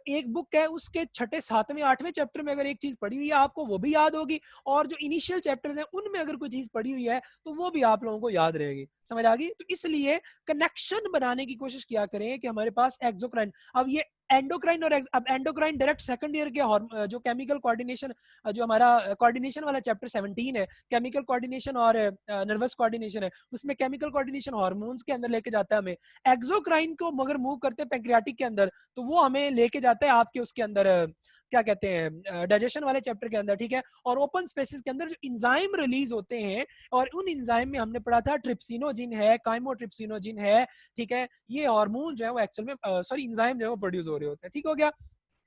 एक बुक है उसके छठे सातवें आठवें चैप्टर में अगर एक चीज पढ़ी हुई है आपको वो भी याद होगी, और जो इनिशियल चैप्टर्स हैं उनमें अगर कोई चीज पढ़ी हुई है तो वो भी आप लोगों को याद रहेगी, समझ आ गई। तो इसलिए कनेक्शन बनाने की कोशिश किया करें कि हमारे पास एक्सोक्राइन, अब ये एंडोक्राइन और अब एंडोक्राइन डायरेक्ट सेकंड ईयर के जो केमिकल कोऑर्डिनेशन, जो हमारा कोऑर्डिनेशन वाला चैप्टर 17 है, केमिकल कोऑर्डिनेशन और नर्वस कोऑर्डिनेशन है, उसमें केमिकल कोऑर्डिनेशन हार्मोन्स के अंदर लेके जाता है हमें। एक्सोक्राइन को मगर मूव करते हैं पैंक्रियाटिक के अंदर, तो वो हमें लेके जाता है आपके उसके अंदर क्या कहते हैं डाइजेशन वाले चैप्टर के अंदर, ठीक है। और ओपन स्पेसिस के अंदर जो इंजाइम रिलीज होते हैं, और उन इंजाइम में हमने पढ़ा था ट्रिप्सिनोजिन है, काइमोट्रिप्सिनोजिन है, ठीक है, ये हार्मोन जो है वो एक्चुअल में सॉरी इंजाइम जो है वो प्रोड्यूस हो रहे होते हैं, ठीक हो गया।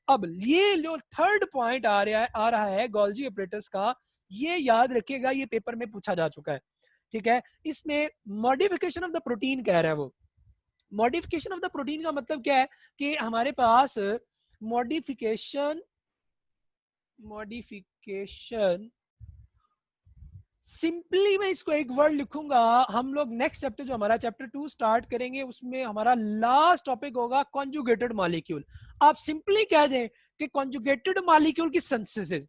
अब ये जो थर्ड पॉइंट आ रहा है गोल्जी ऑपरेटर्स का, ये याद रखिएगा, ये पेपर में पूछा जा चुका है, ठीक है। इसमें मॉडिफिकेशन ऑफ द प्रोटीन कह रहा है वो। मॉडिफिकेशन ऑफ द प्रोटीन का मतलब क्या है कि हमारे पास मॉडिफिकेशन सिंपली मैं इसको एक वर्ड लिखूंगा, हम लोग नेक्स्ट चैप्टर जो हमारा चैप्टर 2 स्टार्ट करेंगे उसमें हमारा लास्ट टॉपिक होगा कॉन्जुगेटेड मॉलिक्यूल। आप सिंपली कह दें कि कॉन्जुगेटेड मॉलिक्यूल की सिंथेसिस,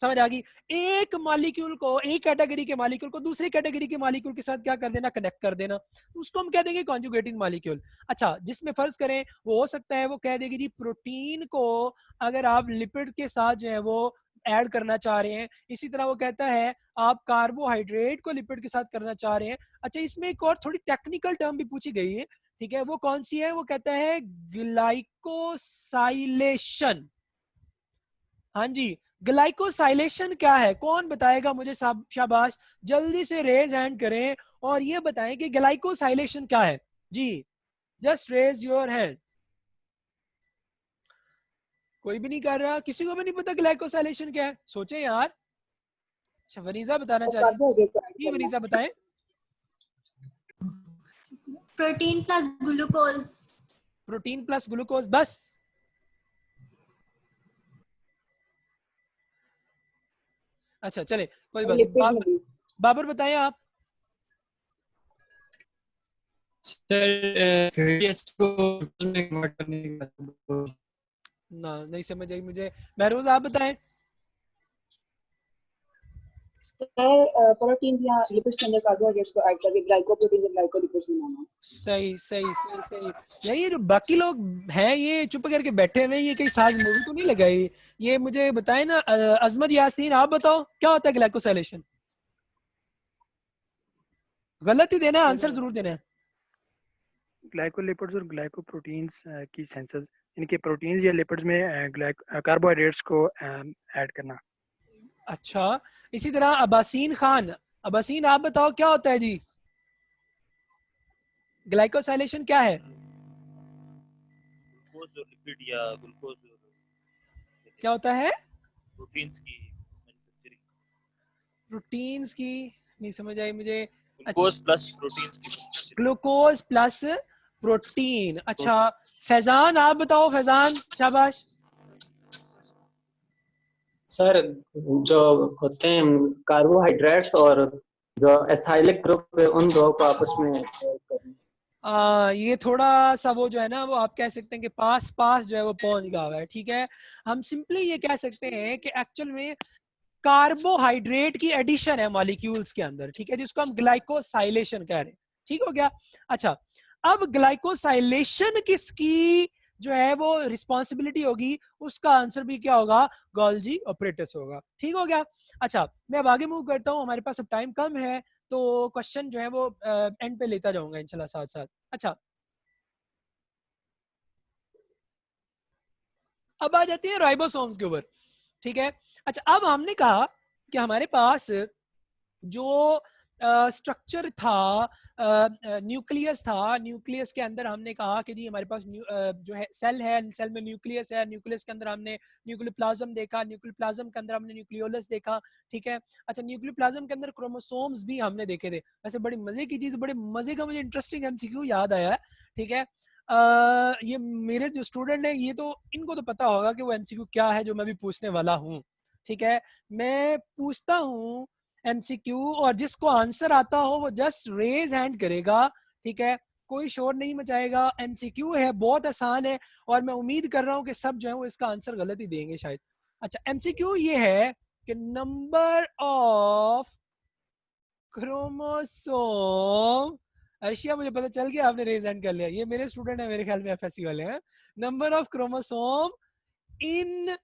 समझ आ गई। एक मॉलिक्यूल को, एक कैटेगरी के मॉलिक्यूल को दूसरी कैटेगरी के मॉलिक्यूल के साथ क्या कर देना, कनेक्ट कर देना, उसको हम कह देंगे कॉन्जुगेटिंग मॉलिक्यूल। अच्छा, जिसमें फर्ज करें वो हो सकता है वो कह देगी जी प्रोटीन को अगर आप लिपिड के साथ जो है वो ऐड करना चाह रहे हैं, इसी तरह वो कहता है आप कार्बोहाइड्रेट को लिपिड के साथ करना चाह रहे हैं। अच्छा, इसमें एक और थोड़ी टेक्निकल टर्म भी पूछी गई है, ठीक है, वो कौन सी है? वो कहता है ग्लाइकोसाइलेशन। हाँ जी, ग्लाइकोसाइलेशन क्या है? कौन बताएगा मुझे? शाबाश, जल्दी से रेज हैंड करें और ये बताएं कि ग्लाइकोसाइलेशन क्या है। जी, जस्ट रेज योर हैंड। कोई भी नहीं कर रहा, किसी को भी नहीं पता ग्लाइकोसाइलेशन क्या है? सोचे यार। अच्छा, वनीजा बताना चाह रही है, जी वनीजा बताएं। Protein plus glucose. Protein plus glucose, बस? अच्छा चले, कोई बात नहीं। बाबर बताएं आप। ना नहीं समझ आई मुझे। महरोज आप बताएं। सर प्रोटीन्स या लिपिड्स के अंदर कार्बोहाइड्रेट्स को ऐड करके ग्लाइकोप्रोटीन और ग्लाइकोलिपिड्स बनाना। सही सही सही सही। यार ये जो बाकी लोग हैं ये चुप करके बैठे हुए, ये कहीं साज मूवी तो नहीं लगाई? ये मुझे बताए ना अजमत यासीन, आप बताओ क्या होता है ग्लाइकोसाइलेशन? गलत ही देना है, आंसर जरूर देना है। ग्लाइकोलिपिड्स और ग्लाइकोप्रोटीन्स की सेंसेस, इनके प्रोटीन्स या लिपिड्स में कार्बोहाइड्रेट्स को ऐड करना। अच्छा, इसी तरह अब्बासीन खान, अब्बासीन आप बताओ क्या होता है जी? ग्लाइकोसाइलेशन क्या है? ग्लूकोज और लिपिड या ग्लूकोज क्या होता है? प्रोटीन्स की मैन्युफैक्चरिंग। प्रोटीन्स की नहीं समझ आई मुझे। Glucose plus protein. Glucose plus protein. अच्छा फैजान आप बताओ, फैजान शाबाश। सर जो होते हैं कार्बोहाइड्रेट्स और जो एसाइलिक ग्रुप है उन दो को आपस में ये थोड़ा सा वो जो है ना, वो आप कह सकते हैं कि पास पास जो है वो पहुंच गया हुआ है। ठीक है, हम सिंपली ये कह सकते हैं कि एक्चुअल में कार्बोहाइड्रेट की एडिशन है मॉलिक्यूल्स के अंदर। ठीक है, जिसको हम ग्लाइकोसाइलेशन कह रहे हैं। ठीक हो गया। अच्छा अब ग्लाइकोसाइलेशन किसकी जो है वो रिस्पॉन्सिबिलिटी होगी, उसका आंसर भी क्या होगा, गोल्जी ऑपरेटस होगा। ठीक हो गया। अच्छा मैं अब आगे मूव करता हूँ, हमारे पास अब टाइम कम है तो क्वेश्चन जो है वो एंड पे लेता जाऊंगा इंशाल्लाह साथ साथ। अच्छा अब आ जाती है राइबोसोम्स के ऊपर। ठीक है, अच्छा अब हमने कहा कि हमारे पास जो स्ट्रक्चर था, न्यूक्लियस था, न्यूक्लियस के अंदर हमने कहा कि जी हमारे पास जो है सेल है, सेल में न्यूक्लियस है, न्यूक्लियस के अंदर हमने न्यूक्लियोप्लाज्म देखा, न्यूक्लियोप्लाज्म के अंदर हमने न्यूक्लियोलस देखा। ठीक है, अच्छा न्यूक्लियोप्लाज्म के अंदर क्रोमोसोम्स भी हमने देखे थे। वैसे बड़ी मजे की चीज, बड़े मजे का मुझे इंटरेस्टिंग एमसीक्यू याद आया है। ठीक है, ये मेरे जो स्टूडेंट है ये तो इनको तो पता होगा कि वो एमसीक्यू क्या है जो मैं भी पूछने वाला हूँ। ठीक है, मैं पूछता हूँ एमसीक्यू और जिसको आंसर आता हो वो जस्ट रेज हैंड करेगा। ठीक है, कोई शोर नहीं मचाएगा। एमसीक्यू है, बहुत आसान है और मैं उम्मीद कर रहा हूँ कि सब जो है वो इसका आंसर गलत ही देंगे शायद। अच्छा एमसीक्यू ये है कि नंबर ऑफ क्रोमोसोम, अर्शिया मुझे पता चल गया आपने रेज हैंड कर लिया, ये मेरे स्टूडेंट है मेरे ख्याल में, एफएससी वाले हैं। Number of chromosome in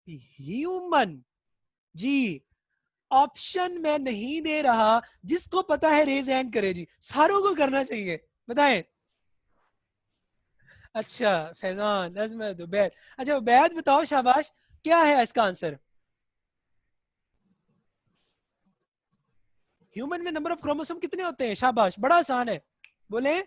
human, जी ऑप्शन मैं नहीं दे रहा, जिसको पता है रेज हैंड करे जी, सारों को करना चाहिए, बताएं। अच्छा फैजान, अजमत, उबैद। अच्छा उबैद बताओ शाबाश, क्या है इसका आंसर? ह्यूमन में नंबर ऑफ क्रोमोसोम कितने होते हैं? शाबाश, बड़ा आसान है, बोले।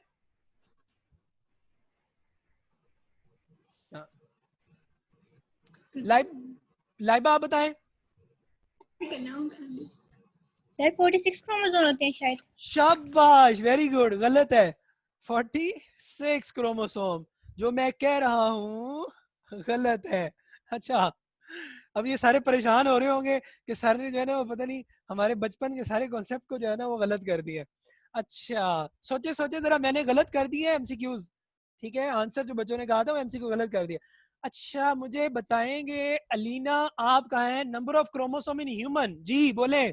लाइबा आप बताएं। सर 46 क्रोमोसोम होते हैं शायद। शाबाश, वेरी गुड, गलत है, 46 क्रोमोसोम जो मैं कह रहा हूं गलत है। अच्छा अब ये सारे परेशान हो रहे होंगे कि सर ने जो है ना वो पता नहीं हमारे बचपन के सारे कॉन्सेप्ट को जो है ना वो गलत कर दिया। अच्छा सोचे सोचे जरा, मैंने गलत कर दिए एमसीक्यूज। ठीक है, आंसर जो बच्चों ने कहा था वो एमसीक्यू गलत कर दिया। अच्छा मुझे बताएंगे अलीना, आप कहाँ हैं, number of chromosome in human, जी बोले।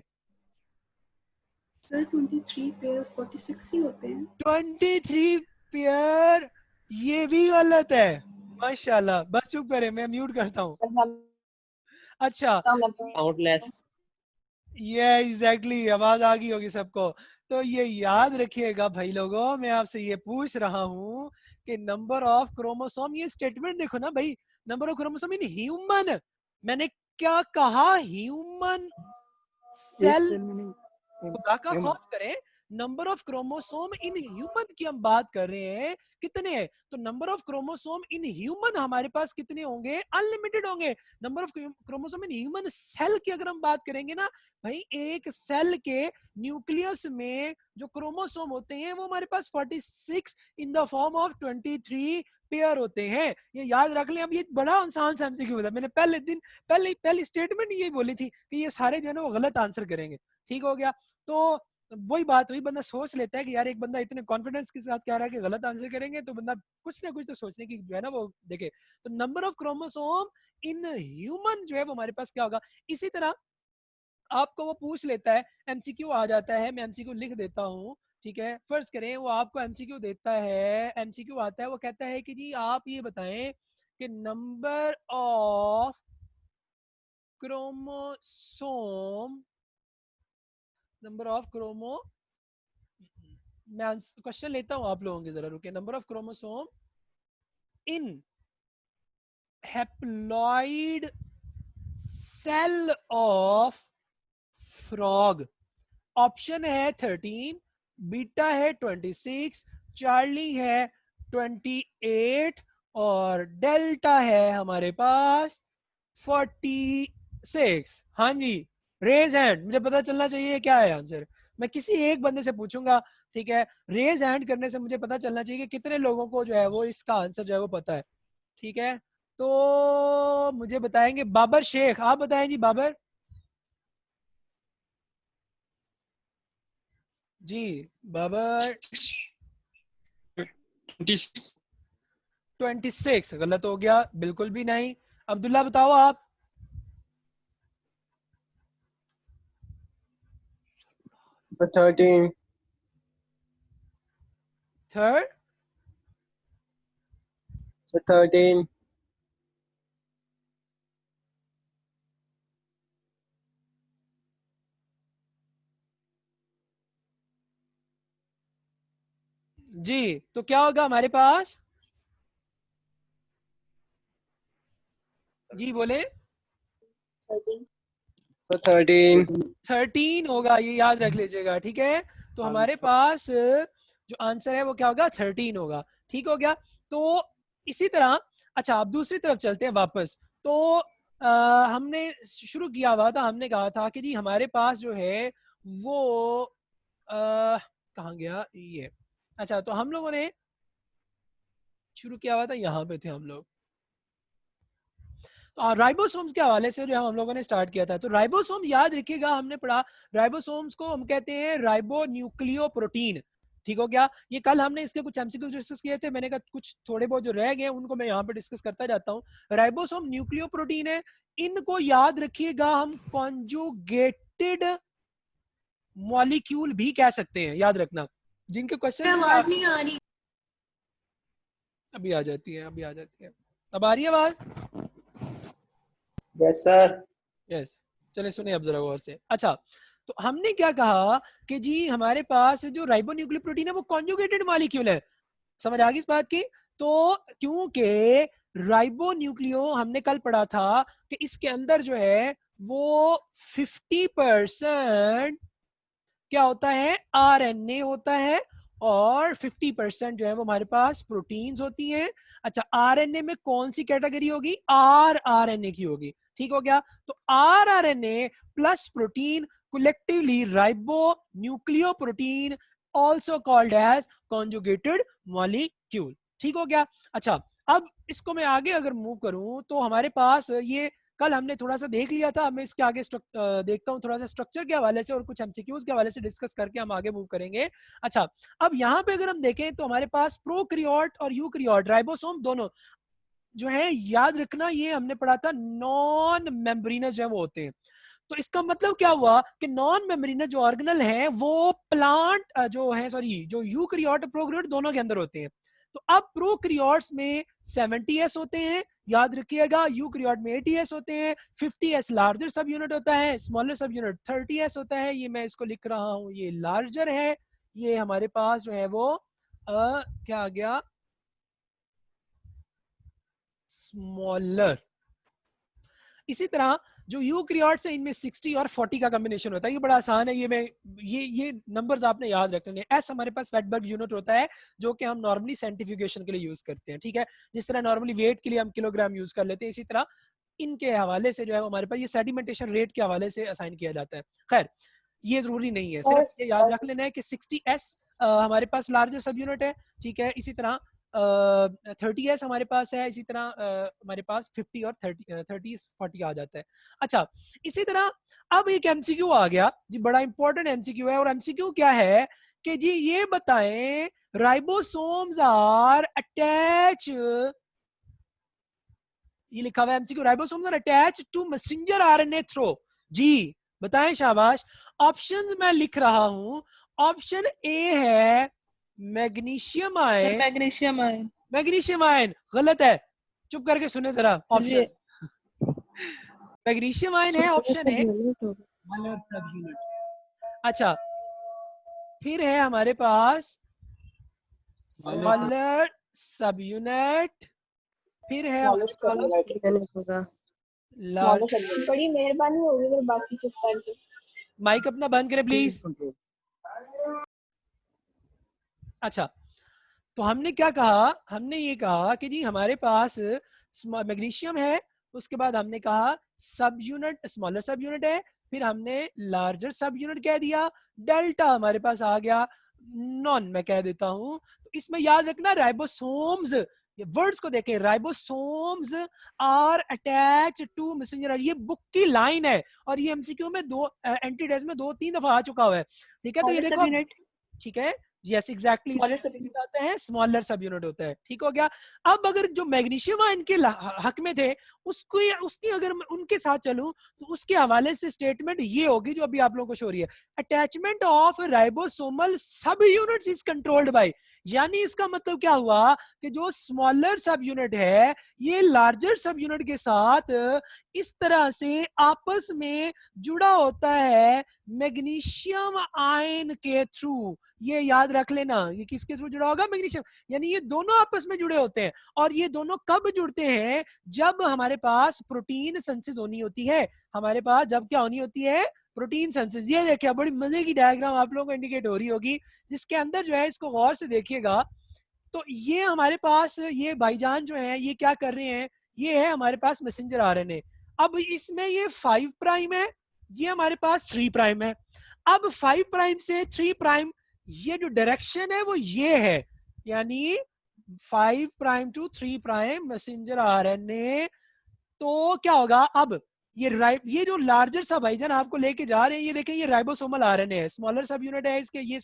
सर 23 पेयर्स 46 ही होते हैं। 23 पेयर, ये भी गलत है। माशाल्लाह, बस चुप करें, मैं म्यूट करता हूँ। अच्छा काउंटलेस। ये एग्जैक्टली आवाज आ गई होगी सबको। तो ये याद रखिएगा भाई लोगों, मैं आपसे ये पूछ रहा हूँ कि नंबर ऑफ क्रोमोसोम, ये स्टेटमेंट देखो ना भाई, number of chromosome in human, मैंने क्या कहा, ह्यूमन सेल, खुदा का खौफ करें, number of chromosome in human की हम बात कर रहे हैं, कितने हैं? तो number of chromosome in human हमारे पास कितने होंगे, अनलिमिटेड होंगे। Number of chromosome in human cell की अगर हम बात करेंगे ना भाई, एक सेल के न्यूक्लियस में जो क्रोमोसोम होते हैं वो हमारे पास 46 in the form of 23 pair होते हैं, ये याद रख लें। अब ये बड़ा आसान सा एमसीक्यू था, मैंने पहले दिन पहली स्टेटमेंट यही बोली थी कि ये सारे जो है ना वो गलत आंसर करेंगे। ठीक हो गया, तो वही बात हुई, बंदा सोच लेता है कि यार एक बंदा इतने कॉन्फिडेंस के साथ कह रहा है कि गलत आंसर करेंगे, तो बंदा कुछ ना कुछ तो सोचने की जो है ना वो देखे। तो number of chromosome in human जो है वो हमारे पास क्या होगा। इसी तरह आपको वो पूछ लेता है, एमसीक्यू आ जाता है, मैं एमसीक्यू लिख देता हूँ। ठीक है, फर्ज करें वो आपको एमसीक्यू देता है, एमसीक्यू आता है, वो कहता है कि जी आप ये बताएं कि number of chromosome, number of chromo, मैं क्वेश्चन लेता हूं आप लोगों के, जरा रुके। Number of chromosome in haploid cell of frog, option है 13, बीटा है 26, चार्ली है 28 और डेल्टा है हमारे पास 46। हाँ जी रेज हैंड, मुझे पता चलना चाहिए क्या है आंसर। मैं किसी एक बंदे से पूछूंगा, ठीक है, रेज हैंड करने से मुझे पता चलना चाहिए कि कितने लोगों को जो है वो इसका आंसर जो है वो पता है, ठीक है। तो मुझे बताएंगे बाबर शेख, आप बताएं जी बाबर जी। बाबर 26 गलत हो गया, बिल्कुल भी नहीं। अब्दुल्ला बताओ आप। So 13. Third So 13. जी, तो क्या होगा हमारे पास? जी बोले। So 13. 13 होगा, ये याद रख लीजिएगा, ठीक है। तो हमारे पास जो आंसर है वो क्या होगा? 13 होगा, ठीक हो गया। तो इसी तरह अच्छा अब दूसरी तरफ चलते हैं वापस। तो हमने शुरू किया हुआ था, हमने कहा था कि जी हमारे पास जो है वो कहाँ गया ये। अच्छा, तो हम लोगों ने शुरू किया हुआ था, यहाँ पे थे हम लोग। तो राइबोसोम्स के हवाले से जो हम लोगों ने स्टार्ट किया था, तो राइबोसोम याद रखिएगा, हमने पढ़ा राइबोसोम्स को हम कहते हैं राइबो न्यूक्लियोप्रोटीन, ठीक हो गया। ये कल हमने इसके कुछ एमसीक्यूज डिस्कस किए थे, मैंने कहा कुछ थोड़े बहुत जो रह गए उनको मैं यहाँ पे डिस्कस करता जाता हूँ। राइबोसोम न्यूक्लियोप्रोटीन है, इनको याद रखिएगा हम कॉन्जुगेटेड मॉलिक्यूल भी कह सकते हैं, याद रखना। जिनके क्वेश्चन आवाज नहीं आ रही, अभी आ जाती है, अभी आ जाती है। अब आ रही है आवाज? Yes sir. यस, चले सुने अब जरा गौर से। अच्छा, तो हमने क्या कहा कि जी हमारे पास जो राइबोन्यूक्लियोप्रोटीन है वो कॉन्जुगेटेड मॉलिक्यूल है, समझ आ गई इस बात की? तो क्योंकि राइबोन्यूक्लियो हमने कल पढ़ा था कि इसके अंदर जो है वो 50% क्या होता है? आरएनए होता है, और 50% जो है वो हमारे पास प्रोटीन्स होती हैं। अच्छा, आरएनए में कौन सी कैटेगरी होगी? आरएनए की होगी, ठीक हो गया। तो RNA plus protein collectively ribonucleoprotein also called as conjugated molecule, ठीक हो गया। अच्छा, अब इसको मैं आगे अगर मूव करूं तो हमारे पास ये कल हमने थोड़ा सा देख लिया था, मैं इसके आगे देखता हूँ थोड़ा सा स्ट्रक्चर के हवाले से और कुछ एमसीक्यूज के हवाले से डिस्कस करके हम आगे मूव करेंगे। अच्छा, अब यहाँ पे अगर हम देखें तो हमारे पास प्रोकैरियोट और यूकैरियोट राइबोसोम दोनों जो है, याद रखना ये हमने पढ़ा था नॉन मेम्ब्रेनस जो है वो होते हैं। तो इसका मतलब क्या हुआ कि नॉन मेम्ब्रेनस जो ऑर्गेनल है वो प्लांट जो है सॉरी जो यूकैरियोट और प्रोकैरियोट दोनों के अंदर होते हैं। तो अब प्रोकैरियोट्स में 70s होते हैं, याद रखिएगा। यूकैरियोट में 80s होते हैं। 50s लार्जर सब यूनिट होता है, स्मॉलर सब यूनिट 30s होता है। ये मैं इसको लिख रहा हूँ, ये लार्जर है, ये हमारे पास जो है वो क्या आ गया? स्मॉलर। इसी तरह जो यूकैरियोट्स है इनमें 60 और 40 का कॉम्बिनेशन होता है। ये बड़ा आसान है, ये नंबर्स आपने याद रखने। एस हमारे पास फेटबर्ग यूनिट होता है जो कि हम नॉर्मली सेंट्रीफ्यूगेशन के लिए यूज करते हैं, ठीक है। जिस तरह नॉर्मली वेट के लिए हम किलोग्राम यूज कर लेते हैं, इसी तरह इनके हवाले से जो है हमारे पास ये सेडिमेंटेशन रेट के हवाले से असाइन किया जाता है। खैर, ये जरूरी नहीं है, सिर्फ ये याद रख लेना है कि 60s हमारे पास लार्जर सब यूनिट है, ठीक है। इसी तरह 30s हमारे पास है, इसी तरह हमारे पास 50 और 40 आ जाता है। अच्छा, इसी तरह अब एक एमसीक्यू आ गया जी, बड़ा इंपॉर्टेंट एमसीक्यू है। और एमसीक्यू क्या है कि जी ये बताएं राइबोसोम्स आर अटैच, ये लिखा हुआ है MCQ, ribosomes are attach to messenger RNA through. जी बताएं, शाबाश। ऑप्शंस मैं लिख रहा हूं। ऑप्शन ए है magnesium ion. Magnesium ion. Magnesium ion गलत है, चुप करके सुने जरा ऑप्शन। मैग्नीशियम आयन है ऑप्शन है। अच्छा, फिर है हमारे पास स्मॉलर सब यूनिट, फिर है लार्ज। बड़ी मेहरबानी होगी अगर बाकी चुप करके। माइक अपना बंद करें प्लीज। अच्छा, तो हमने क्या कहा? हमने ये कहा कि जी हमारे पास मैग्नीशियम है, उसके बाद हमने कहा सब यूनिट स्मॉलर सब यूनिट है, फिर हमने लार्जर सब यूनिट कह दिया, डेल्टा हमारे पास आ गया, नॉन मैं कह देता हूं। तो इसमें याद रखना राइबोसोम्स, ये वर्ड्स को देखें, ribosomes are attach to messenger, ये बुक की लाइन है और ये एमसीक्यू में दो एंटीडेस में 2-3 दफा आ चुका हुआ है, ठीक है। तो ये Smaller देखो, subunit. ठीक है, यस एग्जैक्टली, Smaller subunit. आते हैं स्मॉलर सब यूनिट होता है, ठीक हो गया। अब अगर जो मैग्नीशियम आयन के हक में थे उसको, उसकी अगर मैं उनके साथ चलूं तो उसके हवाले से स्टेटमेंट ये होगी जो अभी आप लोगों को शो हो रही है, अटैचमेंट ऑफ राइबोसोमल सब यूनिट्स इज कंट्रोल्ड बाय, यानी इसका मतलब क्या हुआ कि जो स्मॉलर सब यूनिट है ये लार्जर सब यूनिट के साथ इस तरह से आपस में जुड़ा होता है मैग्नीशियम आयन के थ्रू। ये याद रख लेना, ये किसके थ्रू जुड़ा होगा, मैग्नीशियम, यानी ये दोनों आपस में जुड़े होते हैं। और ये दोनों कब जुड़ते हैं, जब हमारे पास प्रोटीन सिंथेसिस होनी होती है, हमारे पास जब क्या होनी होती है, प्रोटीन सिंथेसिस। ये देखिए बड़ी मजे की डायग्राम आप लोगों को इंडिकेट हो रही होगी, जिसके अंदर जो है इसको गौर से देखिएगा। तो ये हमारे पास ये भाईजान जो है ये क्या कर रहे हैं, ये है हमारे पास मैसेंजर आरएनए। अब इसमें ये 5 प्राइम है, ये हमारे पास 3 प्राइम है। अब 5 प्राइम से 3 प्राइम ये जो डायरेक्शन है वो ये है, यानी 5 prime to 3 prime messenger RNA. तो क्या होगा, अब ये जो लार्जर सब भाईजान आपको लेके जा रहे हैं, ये देखें ये राइबोसोमल आरएनए है, स्मॉलर सब यूनिट है इसके, ये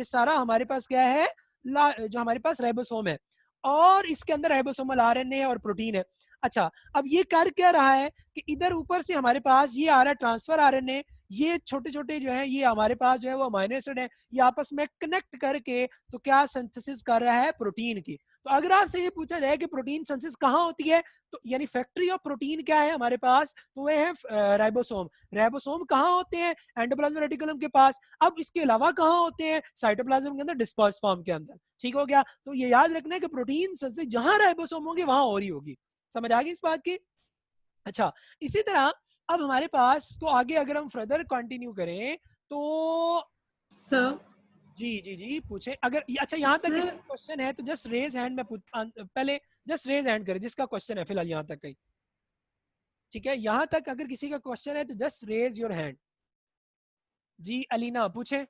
सारा हमारे पास क्या है, जो हमारे पास राइबोसोम है, और इसके अंदर राइबोसोमल आरएनए और प्रोटीन है। अच्छा, अब ये कर क्या रहा है कि इधर ऊपर से हमारे पास ये आ रहा है ट्रांसफर आरएनए, ये छोटे छोटे जो है ये हमारे पास जो है वो अमीनो एसिड है, ये आपस में कनेक्ट करके तो क्या सिंथेसिस कर रहा है, प्रोटीन की। तो अगर आपसे ये पूछा जाए कि प्रोटीन सिंथेसिस कहाँ होती है, तो यानी फैक्ट्री ऑफ प्रोटीन क्या है हमारे पास, तो वह है राइबोसोम। राइबोसोम कहाँ होते हैं, एंडोप्लाज्मिक रेटिकुलम के पास। अब इसके अलावा कहाँ होते हैं, साइटोप्लाज्म के अंदर, डिस्पर्स फॉर्म के अंदर, ठीक हो गया। तो ये याद रखना है कि प्रोटीन सिंथेसिस जहां राइबोसोम होंगे वहां हो रही होगी, समझ आ गई इस बात की। अच्छा, इसी तरह अब हमारे पास तो आगे अगर हम फर्दर कंटिन्यू करें तो सर जी पूछे अगर, अच्छा यहाँ तक किसी क्वेश्चन है तो जस्ट रेज हैंड में पहले जस्ट रेज हैंड करें जिसका क्वेश्चन है फिलहाल यहाँ तक कहीं, ठीक है। यहाँ तक अगर किसी का क्वेश्चन है तो जस्ट रेज योर हैंड। जी अलीना पूछे।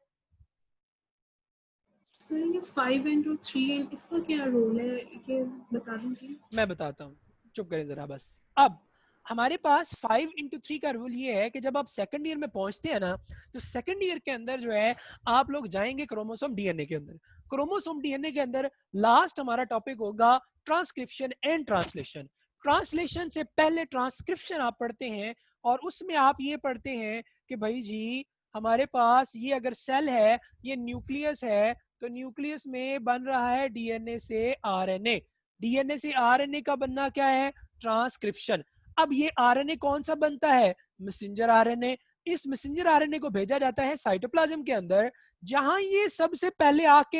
सर ये 5 into 3 इसका क्या रोल है, ये बता दें प्लीज। मैं बताता हूँ, चुप करें जरा बस। अब हमारे पास 5 into 3 का रूल ये है कि जब आप सेकंड ईयर में पहुंचते हैं ना, तो सेकंड ईयर के अंदर जो है आप लोग जाएंगे क्रोमोसोम डीएनए के अंदर। क्रोमोसोम डीएनए के अंदर लास्ट हमारा टॉपिक होगा ट्रांसक्रिप्शन एंड ट्रांसलेशन। ट्रांसलेशन से पहले ट्रांसक्रिप्शन आप पढ़ते हैं, और उसमें आप ये पढ़ते हैं कि भाई जी हमारे पास ये अगर सेल है, ये न्यूक्लियस है, तो न्यूक्लियस में बन रहा है डीएनए से आरएनए। डीएनए से आरएनए का बनना क्या है, ट्रांसक्रिप्शन। अब ये आरएनए कौन सा बनता है, मैसेंजर आरएनए। इस मैसेंजर आरएनए को भेजा जाता है साइटोप्लाज्म के अंदर, जहां ये सबसे पहले आके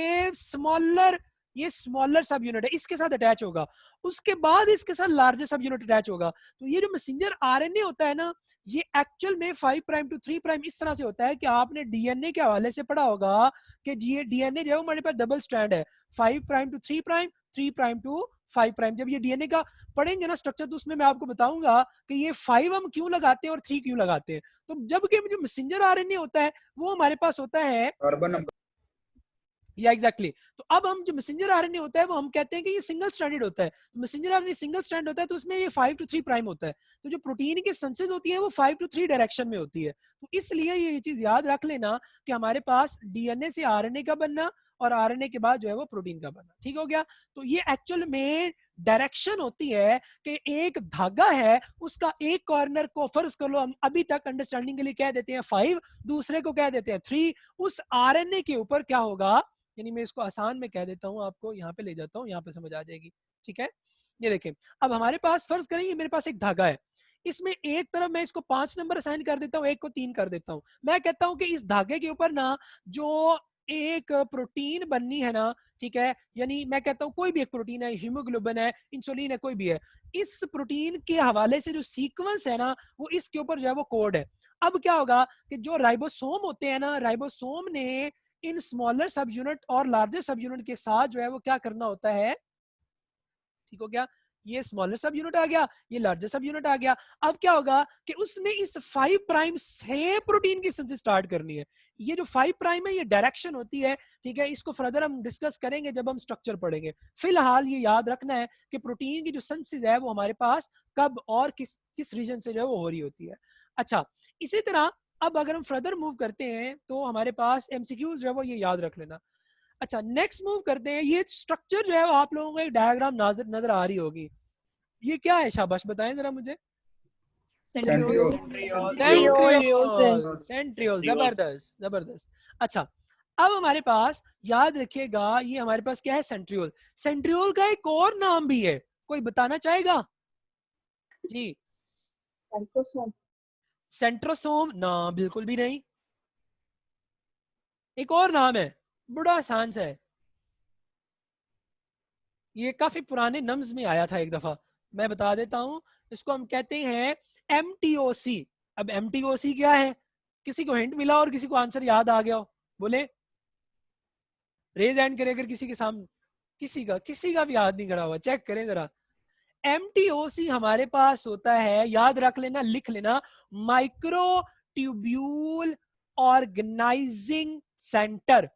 ये स्मॉलर सब यूनिट है इसके साथ अटैच होगा, उसके बाद इसके साथ लार्जर सब यूनिट अटैच होगा। तो ये जो मैसेंजर आरएनए होता है ना, ये एक्चुअल में 5 प्राइम टू 3 प्राइम इस तरह से होता है कि आपने डीएनए के हवाले से पढ़ा होगा कि डीएनए जो है हमारे पास डबल स्ट्रैंड है, 5 prime to 3 prime, 3 prime to 5 prime. जब ये डीएनए का पढ़ेंगे ना स्ट्रक्चर, तो उसमें मैं आपको बताऊंगा कि ये 5 हम क्यों लगाते हैं और 3 क्यों लगाते हैं। तो जबकि जो मैसेंजर आरएनए होता है वो हमारे पास होता है कार्बन नंबर, या एग्जैक्टली। तो अब हम जो मैसेंजर आरएनए होता है वो हम कहते हैं कि ये सिंगल स्ट्रैंडेड होता है। तो मैसेंजर आरएनए सिंगल स्ट्रैंड होता है, तो उसमें ये 5 to 3 प्राइम होता है। तो जो प्रोटीन की सिंथेसिस होती है वो 5 to 3 डायरेक्शन में होती है। तो इसलिए ये चीज याद रख लेना कि हमारे पास डीएनए से आरएनए का बनना और आरएनए के बाद जो है वो प्रोटीन का बनना, ठीक हो गया। तो ये एक्चुअल में डायरेक्शन होती है कि एक धागा है, उसका एक कॉर्नर को फर्ज कर लो, हम अभी तक अंडरस्टैंडिंग के लिए कह देते हैं 5, दूसरे को कह देते हैं 3। उस आरएनए के ऊपर क्या होगा, यानी मैं इसको आसान में कह देता हूं, आपको यहाँ पे ले जाता हूँ, यहाँ पे समझ आ जाएगी, ठीक है। ये देखें, अब हमारे पास फर्ज करें ये मेरे पास एक धागा है, इसमें एक तरफ मैं इसको 5 नंबर असाइन कर देता हूँ, एक को 3 कर देता हूँ। मैं कहता हूँ कि इस धागे के ऊपर ना जो एक प्रोटीन बननी है ना, ठीक है, यानी मैं कहता हूँ कोई भी एक प्रोटीन है, हीमोग्लोबिन है, इंसुलिन है, कोई भी है, इस प्रोटीन के हवाले से जो सीक्वेंस है ना वो इसके ऊपर जो है वो कोड है। अब क्या होगा कि जो राइबोसोम होते हैं ना, राइबोसोम ने इन स्मॉलर सब यूनिट और लार्जर सब यूनिट के साथ जो है वो क्या करना होता है, ठीक हो गया, ये स्मॉलर सब यूनिट आ गया, ये लार्जर सब यूनिट आ गया। अब क्या होगा कि उसने इस 5 प्राइम से प्रोटीन की सिंथेसिस स्टार्ट करनी है। ये जो 5 प्राइम है ये डायरेक्शन होती है, ठीक है। इसको फर्दर हम डिस्कस करेंगे जब हम स्ट्रक्चर पढ़ेंगे। फिलहाल ये याद रखना है कि प्रोटीन की जो सिंथेसिस है वो हमारे पास कब और किस रीजन से जो है वो हो रही होती है। अच्छा, इसी तरह अब अगर हम फर्दर मूव करते हैं तो हमारे पास एमसीक्यूज जो है वो ये याद रख लेना। अच्छा, नेक्स्ट मूव करते हैं। ये स्ट्रक्चर जो है आप लोगों को एक डायग्राम नजर आ रही होगी। ये क्या है, शाबाश बताएं जरा मुझे। सेंट्रियोल। सेंट्रियोल, जबरदस्त जबरदस्त। अच्छा, अब हमारे पास याद रखिएगा ये हमारे पास क्या है, सेंट्रियोल। सेंट्रियोल का एक और नाम भी है, कोई बताना चाहेगा जी? सेंट्रोसोम ना, बिल्कुल भी नहीं। एक और नाम है, बड़ा आसान सा है, ये काफी पुराने नम्स में आया था एक दफा, मैं बता देता हूं। इसको हम कहते हैं MTOC। अब MTOC क्या है? किसी को हिंट मिला और किसी को आंसर याद आ गया हो, बोले रेज हैंड करे। अगर किसी के सामने किसी का भी हाथ नहीं खड़ा हुआ, चेक करें जरा। MTOC हमारे पास होता है, याद रख लेना, लिख लेना, माइक्रो ट्यूब्यूल ऑर्गेनाइजिंग सेंटर।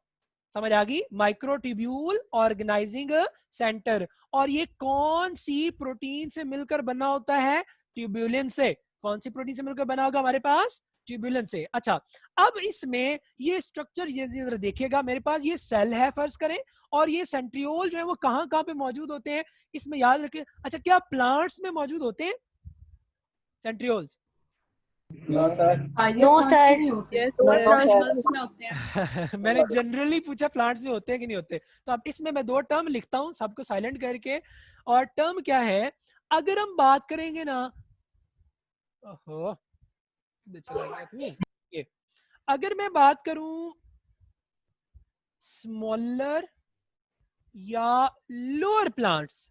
समझ आ गई? Microtubule organising centre. और ये कौन सी प्रोटीन से मिलकर बना होता है? ट्यूब्यूलिन से। कौन सी प्रोटीन से मिलकर बना होगा हमारे पास? ट्यूब्यूलिन से। अच्छा, अब इसमें ये स्ट्रक्चर ये जरा देखिएगा, मेरे पास ये सेल है फर्ज करें, और ये सेंट्रियोल जो है वो कहां कहां पे मौजूद होते हैं इसमें याद रखें। अच्छा, क्या प्लांट्स में मौजूद होते हैं सेंट्रियोल्स? No sir. मैंने जनरली पूछा प्लांट्स में होते हैं कि नहीं होते। तो अब इसमें मैं 2 टर्म लिखता हूं सबको साइलेंट करके। और टर्म क्या है? अगर हम बात करेंगे ना, ओहो चला गया तू ये। अगर मैं बात करूं स्मॉलर या लोअर प्लांट्स,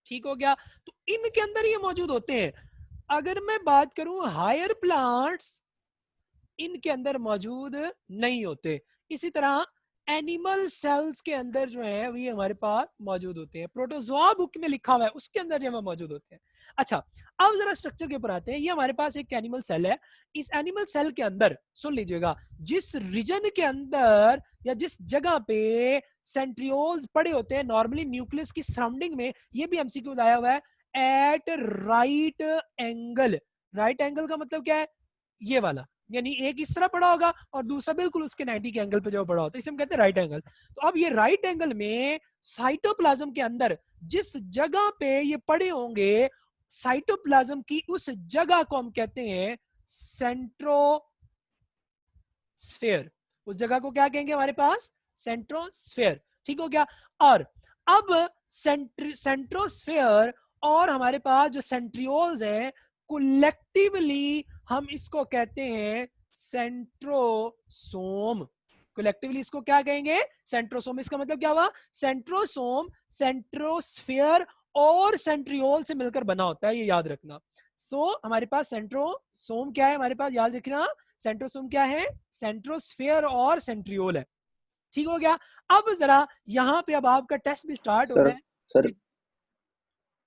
ठीक हो गया, तो इनके अंदर ये मौजूद होते हैं। अगर मैं बात करूं हायर प्लांट्स, इनके अंदर मौजूद नहीं होते। इसी तरह एनिमल सेल्स के अंदर जो है वो ये हमारे पास मौजूद होते हैं। प्रोटोजोआ बुक में लिखा हुआ है उसके अंदर जो है मौजूद होते हैं। अच्छा, अब जरा स्ट्रक्चर के ऊपर आते हैं। ये हमारे पास एक एनिमल सेल है। इस एनिमल सेल के अंदर सुन लीजिएगा, जिस रीजन के अंदर या जिस जगह पे सेंट्रियोल्स पड़े होते हैं नॉर्मली न्यूक्लियस की सराउंडिंग में, ये भी एमसीक्यू आया हुआ है, at right angle. Right angle का मतलब क्या है? ये वाला, यानी एक इस तरह पड़ा होगा और दूसरा बिल्कुल उसके 90 के एंगल पे जो पड़ा होता है, इसे हम कहते हैं राइट एंगल। तो अब ये राइट एंगल में साइटोप्लाज्म के अंदर जिस जगह पे ये पड़े होंगे, साइटोप्लाज्म की उस जगह को हम कहते हैं सेंट्रोस्फेयर। उस जगह को क्या कहेंगे हमारे पास? सेंट्रोस्फेयर। ठीक हो गया। और अब सेंट्रोस्फेयर और हमारे पास जो सेंट्रियोल्स हैं, कलेक्टिवली हम इसको कहते हैं सेंट्रोसोम। कलेक्टिवली इसको क्या कहेंगे? सेंट्रोसोम। इसका मतलब क्या हुआ? सेंट्रोसोम सेंट्रोस्फेयर और सेंट्रियोल से मिलकर बना होता है, ये याद रखना। हमारे पास सेंट्रोसोम क्या है? हमारे पास याद रखना, सेंट्रोसोम क्या है? सेंट्रोस्फेयर और सेंट्रियोल है। ठीक हो गया। अब जरा यहाँ पे अब आपका टेस्ट भी स्टार्ट हो रहा है। सर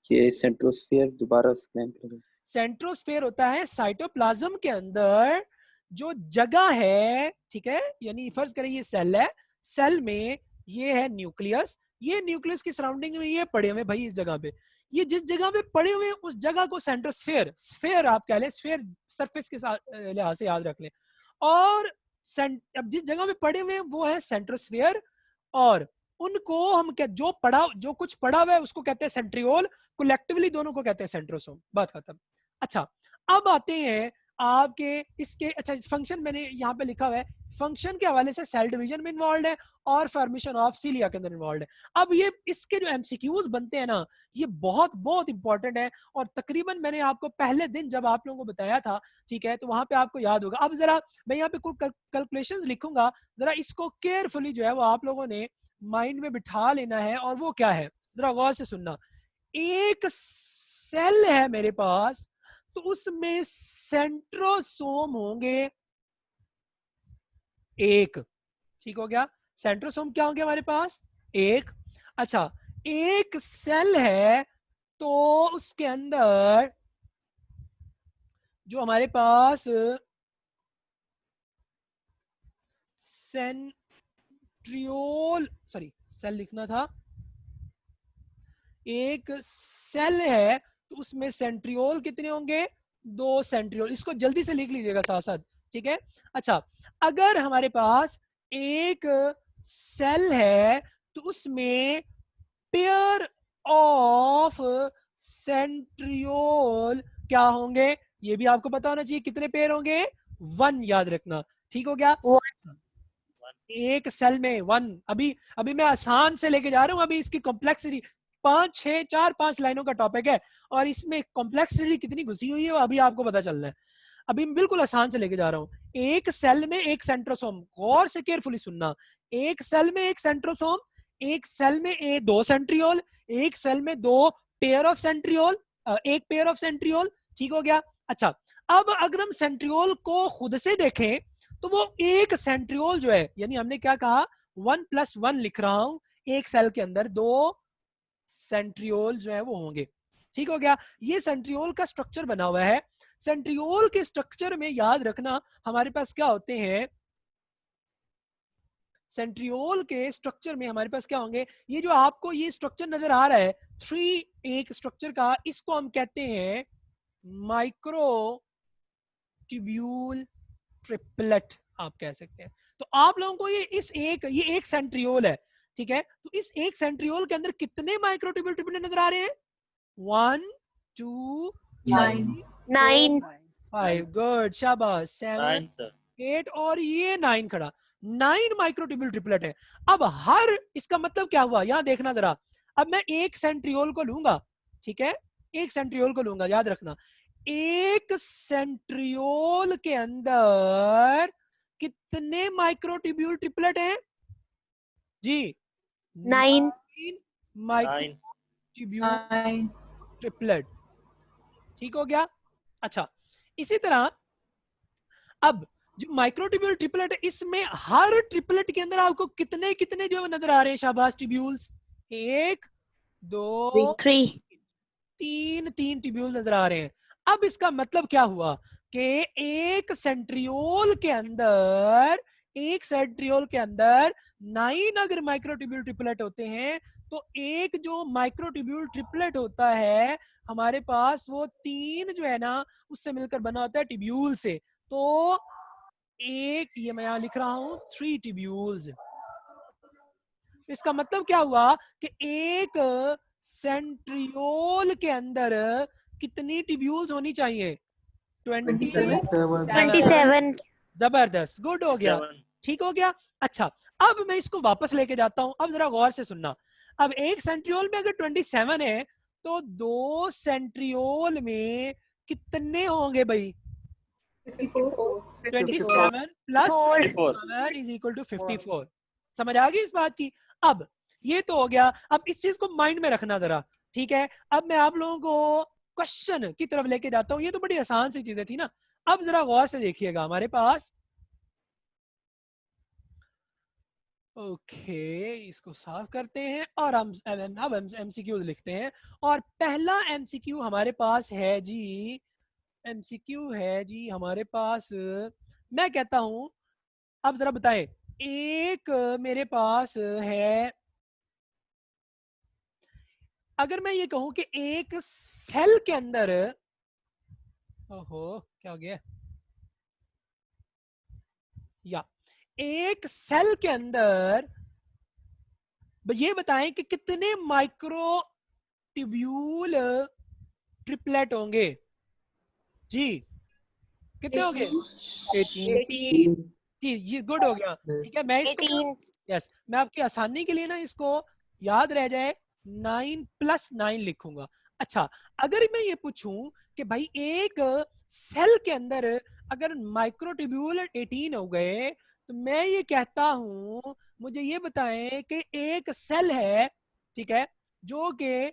ये सेंट्रोस्फेयर दोबारा एक्सप्लेन करें। सेंट्रोस्फेयर होता है साइटोप्लाज्म के अंदर जो जगह है, ठीक है, यानी फर्ज करें ये सेल है, सेल में ये है न्यूक्लियस, ये न्यूक्लियस की सराउंडिंग में ये पड़े हुए भाई, इस जगह पे, ये जिस जगह पे पड़े हुए उस जगह को सेंट्रोस्फेयर, स्फेयर आप कह लें, स्फेयर सरफेस के लिहाज से याद रख लें। और अब जिस जगह पे पड़े हुए वो है सेंट्रोस्फेयर, और उनको हम जो कुछ पड़ा हुआ है उसको कहते हैं सेंट्रियोल, कलेक्टिवली दोनों को कहते हैं सेंट्रोसोम। बात खत्म। अच्छा, अब आते हैं आपके इसके, अच्छा फंक्शन मैंने यहाँ पे लिखा हुआ है, फंक्शन के हवाले से सेल डिवीजन में इन्वॉल्व है और फॉर्मेशन ऑफ सीलिया के अंदर इन्वॉल्व है। अब ये इसके जो एमसीक्यूज बनते हैं ना, ये बहुत बहुत इंपॉर्टेंट है, और तकरीबन मैंने आपको पहले दिन जब आप लोगों को बताया था, ठीक है, तो वहां पे आपको याद होगा। अब जरा मैं यहाँ पे कुछ कैलकुलेशंस लिखूंगा, जरा इसको केयरफुली जो है वो आप लोगों ने माइंड में बिठा लेना है। और वो क्या है, जरा गौर से सुनना। एक सेल है मेरे पास, तो उसमें सेंट्रोसोम होंगे एक। ठीक हो गया। सेंट्रोसोम क्या होंगे हमारे पास? एक। अच्छा, एक सेल है तो उसके अंदर जो हमारे पास सेंट्रियोल, सॉरी सेल लिखना था, एक सेल है तो उसमें सेंट्रियोल कितने होंगे? 2 सेंट्रियोल। इसको जल्दी से लिख लीजिएगा साथ साथ, ठीक है? अच्छा, अगर हमारे पास एक सेल है तो उसमें पेयर ऑफ सेंट्रियोल क्या होंगे? ये भी आपको पता होना चाहिए। कितने पेयर होंगे? 1, याद रखना। ठीक हो गया? एक सेल में 1। अभी मैं आसान से लेके जा रहा हूं, अभी इसकी कॉम्प्लेक्सिटी 4-5 लाइनों का टॉपिक है और इसमें कॉम्प्लेक्सिटी कितनी घुसी हुई है वो अभी आपको पता चलना है। अभी मैं बिल्कुल आसान से लेके जा रहा हूं। एक सेल में एक सेंट्रोसोम, गौर से केयरफुली सुनना, एक सेल में एक सेंट्रोसोम, एक सेल में 2 सेंट्रियोल, एक सेल में 2 पेयर ऑफ सेंट्रियोल, एक पेयर ऑफ सेंट्रियोल। ठीक हो गया? अच्छा, अब अगर हम सेंट्रियोल को खुद से देखें तो वो एक सेंट्रियोल जो है, यानी हमने क्या कहा, 1+1 लिख रहा हूं, एक सेल के अंदर 2 सेंट्रियोल जो है वो होंगे। ठीक हो गया? ये सेंट्रियोल का स्ट्रक्चर बना हुआ है। सेंट्रियोल के स्ट्रक्चर में याद रखना हमारे पास क्या होते हैं, सेंट्रियोल के स्ट्रक्चर में हमारे पास क्या होंगे? ये जो आपको ये स्ट्रक्चर नजर आ रहा है 3 एक स्ट्रक्चर का, इसको हम कहते हैं माइक्रो ट्यूब्यूल ट्रिपलेट, आप कह सकते हैं। तो आप लोगों को ये एक सेंट्रियोल है, ठीक है? तो इस एक सेंट्रियोल के अंदर कितने माइक्रोट्यूब्यूल ट्रिपलेट नजर आ रहे हैं? 1 2 9 5, गुड, शाबाश। 7 8 और ये 9 खड़ा, 9 माइक्रोट्यूब्यूल ट्रिपलेट है। अब हर, इसका मतलब क्या हुआ, यहां देखना जरा। अब मैं एक सेंट्रियोल को लूंगा, ठीक है? एक सेंट्रियोल को लूंगा, याद रखना। एक सेंट्रियोल के अंदर कितने माइक्रोट्यूब्यूल ट्रिपलेट हैं जी? 9 माइक्रोट्यूब्यूल ट्रिपलेट। ठीक हो गया? अच्छा, इसी तरह अब जो माइक्रोट्यूब्यूल ट्रिपलेट है, इसमें हर ट्रिपलेट के अंदर आपको कितने कितने जो नजर आ रहे हैं? शाबाश, ट्यूब्यूल्स। 1 2 3 ट्यूब्यूल नजर आ रहे हैं। अब इसका मतलब क्या हुआ कि एक सेंट्रियोल के अंदर 9 अगर माइक्रोट्यूब्यूल ट्रिपलेट होते हैं तो एक जो माइक्रोट्यूब्यूल ट्रिपलेट होता है हमारे पास, वो 3 जो है ना उससे मिलकर बना होता है ट्यूब्यूल से। तो एक, ये मैं यहां लिख रहा हूं 3 ट्यूब्यूल्स। इसका मतलब क्या हुआ कि एक सेंट्रियोल के अंदर कितनी ट्यूब्यूल्स होनी चाहिए? 27 जबरदस्त, गुड हो गया। ठीक हो गया? अच्छा, अब मैं इसको वापस लेके जाता हूं। अब जरा गौर से सुनना। अब एक सेंट्रियोल में अगर 27 है तो 2 सेंट्रियोल में कितने होंगे भाई? 27 प्लस 27 इज इक्वल टू 54। समझ आ गई इस बात की? अब ये तो हो गया। अब इस चीज को माइंड में रखना जरा, ठीक है? अब मैं आप लोगों को क्वेश्चन की तरफ लेके जाता हूं। ये तो बड़ी आसान सी चीजें थी ना। अब जरा गौर से देखिएगा हमारे पास। ओके, इसको साफ करते हैं और हम अब एमसीक्यू लिखते हैं। और पहला एमसीक्यू हमारे पास है जी, एमसीक्यू है जी हमारे पास। मैं कहता हूं, अब जरा बताएं, एक मेरे पास है, अगर मैं ये कहूं कि एक सेल के अंदर, ओहो क्या हो गया, या एक सेल के अंदर ये बताएं कि कितने माइक्रो ट्यूब्यूल ट्रिपलेट होंगे जी? कितने होंगे? 18 जी, ये गुड हो गया। ठीक है, मैं इसको, यस, मैं आपकी आसानी के लिए ना इसको याद रह जाए 9+9 लिखूंगा। अच्छा, अगर मैं ये पूछूं कि भाई एक सेल के अंदर अगर माइक्रोट्यूब्यूल 18 हो गए तो मैं ये कहता हूं, मुझे ये बताएं कि एक सेल है, ठीक है, जो कि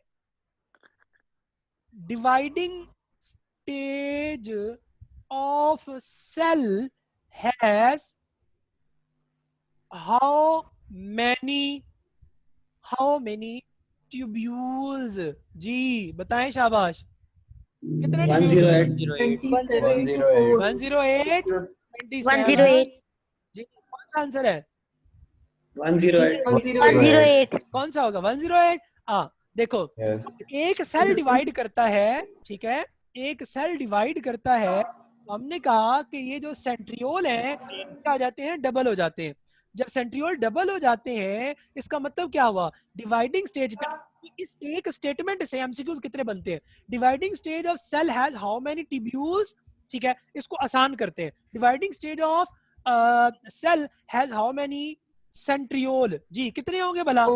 dividing stage of cell has how many tubules. जी बताएं, शाबाश। कितने 108 108 27 108 जी कौन सा आंसर है? 108 108 कौन सा होगा? 108। देखो एक सेल डिवाइड करता है, ठीक है, एक सेल डिवाइड करता है, तो हमने कहा कि ये जो सेंट्रियोल है क्या हो जाते हैं? डबल हो जाते हैं। जब सेंट्रियोल डबल हो जाते हैं इसका मतलब क्या हुआ? डिवाइडिंग स्टेज पे इस एक स्टेटमेंट से एमसीक्यूज कितने बनते हैं? Dividing stage of cell has how many tubules, ठीक है, इसको आसान करते हैं। Dividing stage of cell has how many centriole. जी कितने होंगे भला?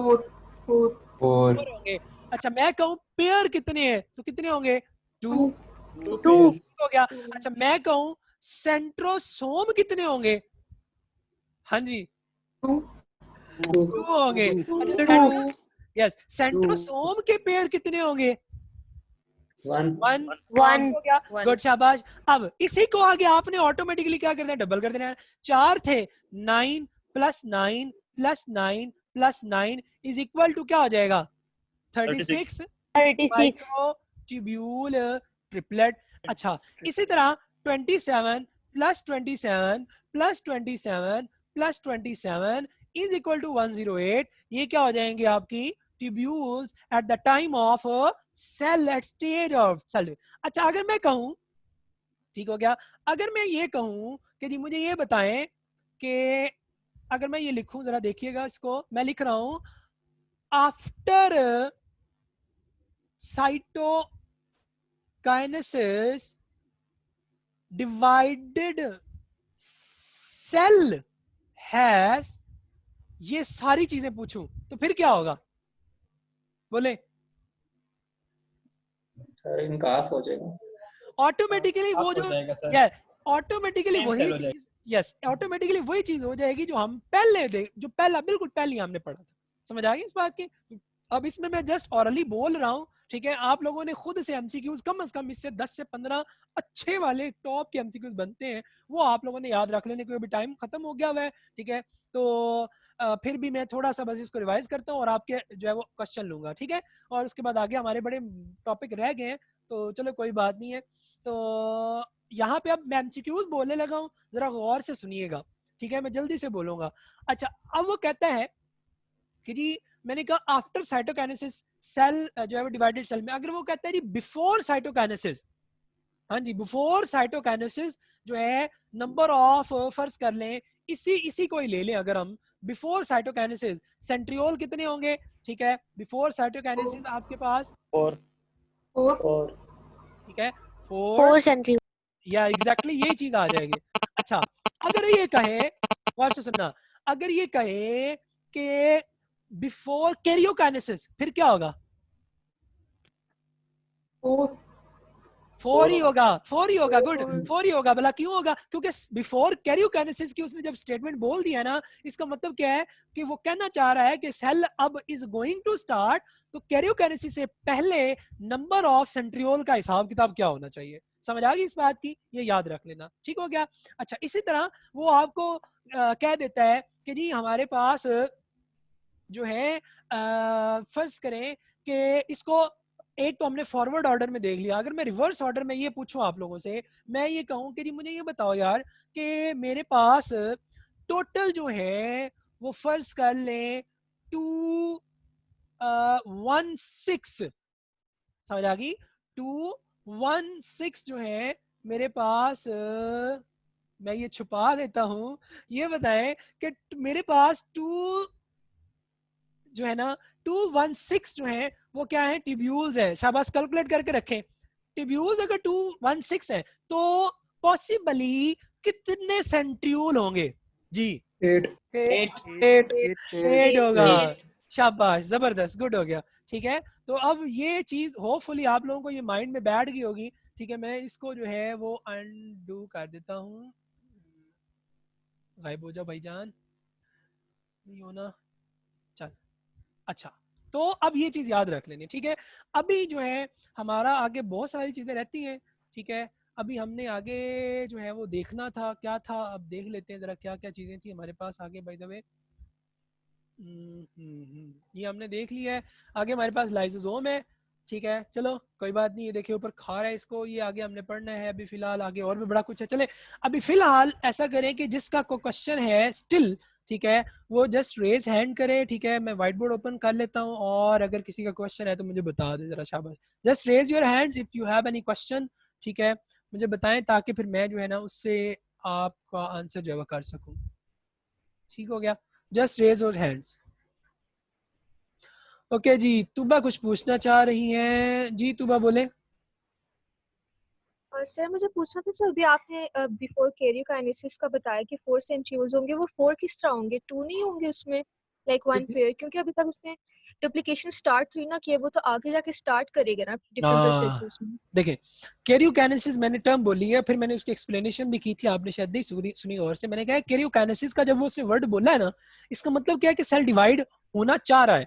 4 होंगे। अच्छा मैं कहूं पेयर कितने हैं तो कितने होंगे? 2 हो गया। अच्छा मैं कहूं सेंट्रोसोम कितने होंगे? हाँ जी 2 होंगे। अच्छा यस सेंट्रोसोम के पेयर कितने होंगे? 1 हो गया। गुड शाबाश। अब इसी को आगे आपने ऑटोमेटिकली क्या कर देना? डबल कर देना। 4 थे, 9 + 9 + 9 + 9 इज इक्वल टू क्या हो जाएगा? 36 माइक्रोट्यूब्यूल ट्रिपलेट। अच्छा इसी तरह 27 + 27 + 27 + 27 इज इक्वल टू 108। ये क्या हो जाएंगे? आपकी tubules at the time of cell at stage of cell. अच्छा अगर मैं कहूं, ठीक हो गया, अगर मैं ये कहूं कि जी मुझे ये बताएं कि अगर मैं ये लिखूं, जरा देखिएगा इसको, मैं लिख रहा हूं after cytokinesis divided cell has, ये सारी चीजें पूछूं तो फिर क्या होगा? बोले इनका ऑफ हो जाएगा। ऑटोमेटिकली वो जो ऑटोमेटिकली वही चीज, यस ऑटोमेटिकली वही चीज हो जाएगी जो हम जो बिल्कुल पहले हमने पढ़ा था। समझ आ गई इस बात की? अब इसमें मैं जस्ट ऑरली बोल रहा हूँ, ठीक है, आप लोगों ने खुद से एमसीक्यूज कम से कम इससे 10 से 15 अच्छे वाले टॉप के एमसीक्यूज बनते हैं, वो आप लोगों ने याद रख लेने को। अभी टाइम खत्म हो गया हुआ है, ठीक है, तो फिर भी मैं थोड़ा सा बस इसको रिवाइज करता हूँ और आपके जो है वो क्वेश्चन लूंगा, ठीक है, और उसके बाद आगे हमारे बड़े टॉपिक रह गए हैं, तो चलो कोई बात नहीं है। तो यहाँ पे अब मैं एमसीक्यूज बोलने लगा हूँ, जरा गौर से सुनिएगा, ठीक है, मैं जल्दी से बोलूंगा। अच्छा अब वो कहता है कि जी मैंने कहा आफ्टर साइटोकाइनेसिस सेल जो है वो डिवाइडेड सेल में, अगर वो कहता है जी बिफोर साइटोकाइनेसिस, हाँ जी बिफोर साइटोकाइनेसिस जो है नंबर ऑफ, फर्ज कर लें इसी को ही ले लें, अगर हम बिफोर साइटोकाइनेसिस सेंट्रियोल कितने होंगे? ठीक है, बिफोर साइटोकाइनेसिस आपके पास 4 ठीक है 4 सेंट्रियोल, या एग्जैक्टली यही चीज आ जाएगी। अच्छा अगर ये कहे, गौर से सुनना, अगर ये कहे कि बिफोर कैरियोकाइनेसिस फिर क्या होगा? 4 ही होगा, 4 ही होगा। गुड 4 ही होगा। भला क्यों होगा? क्योंकि बिफोर कैरियोकाइनेसिस की उसने जब स्टेटमेंट बोल दिया ना, इसका मतलब क्या है कि वो कहना चाह रहा है कि सेल अब इज गोइंग टू स्टार्ट, तो कैरियोकाइनेसिस से पहले नंबर ऑफ सेंट्रियोल का हिसाब किताब क्या होना चाहिए। समझ आ गई इस बात की? ये याद रख लेना, ठीक हो गया। अच्छा इसी तरह वो आपको कह देता है कि जी हमारे पास जो है फर्ज करें कि इसको एक तो हमने फॉरवर्ड ऑर्डर में देख लिया, अगर मैं रिवर्स ऑर्डर में ये पूछूं आप लोगों से, मैं ये कहूं कि जी मुझे ये बताओ यार कि मेरे पास टोटल जो है वो फर्ज कर लें 216, समझ आ गई? 216 जो है मेरे पास, मैं ये छुपा देता हूं, ये बताएं कि मेरे पास जो है ना 216 जो है वो क्या है? ट्यूब्यूल्स है। शाबाश, कैलकुलेट करके रखें। ट्यूब्यूल्स अगर 216 है तो पॉसिबली कितने सेंट्रियोल होंगे? जी 8 होगा। शाबाश, जबरदस्त, गुड हो गया। ठीक है, तो अब ये चीज होपफुली आप लोगों को ये माइंड में बैठ गई होगी। ठीक है, मैं इसको जो है वो अनडू कर देता हूँ। गायब हो जाओ भाईजान, नहीं होना, चल। अच्छा तो अब ये चीज याद रख लेनी, ठीक है। अभी जो है हमारा आगे बहुत सारी चीजें रहती हैं, ठीक है। अभी हमने आगे जो है वो देखना था क्या था, अब देख लेते हैं जरा क्या क्या चीजें थी हमारे पास आगे। बाय द वे ये हमने देख लिया है। आगे हमारे पास लाइसोसोम है, ठीक है, चलो कोई बात नहीं, ये देखिए ऊपर खा रहा है इसको, ये आगे हमने पढ़ना है अभी फिलहाल, आगे और भी बड़ा कुछ है। चले अभी फिलहाल ऐसा करें कि जिसका कोई क्वेश्चन है स्टिल, ठीक है, वो जस्ट रेज हैंड करे, ठीक है, मैं व्हाइट बोर्ड ओपन कर लेता हूँ और अगर किसी का क्वेश्चन है तो मुझे बता दे जरा, शाबाश, just raise your hands if you have any question, ठीक है, मुझे बताएं ताकि फिर मैं जो है ना उससे आपका आंसर जो है कर सकूं। ठीक हो गया, just raise your hands. Okay जी, तुबा कुछ पूछना चाह रही हैं जी, तुबा बोले। और सर मुझे पूछना था, जो अभी आपने बिफोर कैरियोकाइनेसिस का बताया कि 4 सेंट्रियोल्स होंगे, वो 4 किस तरह होंगे, 2 नहीं होंगे उसमें, लाइक 1 पेयर, क्योंकि अभी तक उसने डुप्लीकेशन स्टार्ट हुई ना कि वो तो आगे जाके स्टार्ट करेगा ना डिफरेंट प्रोसेसेस में। देखें, कैरियोकाइनेसिस मैंने टर्म बोली है, फिर मैंने उसकी एक्सप्लेनेशन भी की थी, आपने शायद नहीं सुनी और से। मैंने कहा कैरियोकाइनेसिस का जब वो उसने वर्ड बोला है ना, इसका मतलब क्या है कि सेल डिवाइड होना चाह रहा है।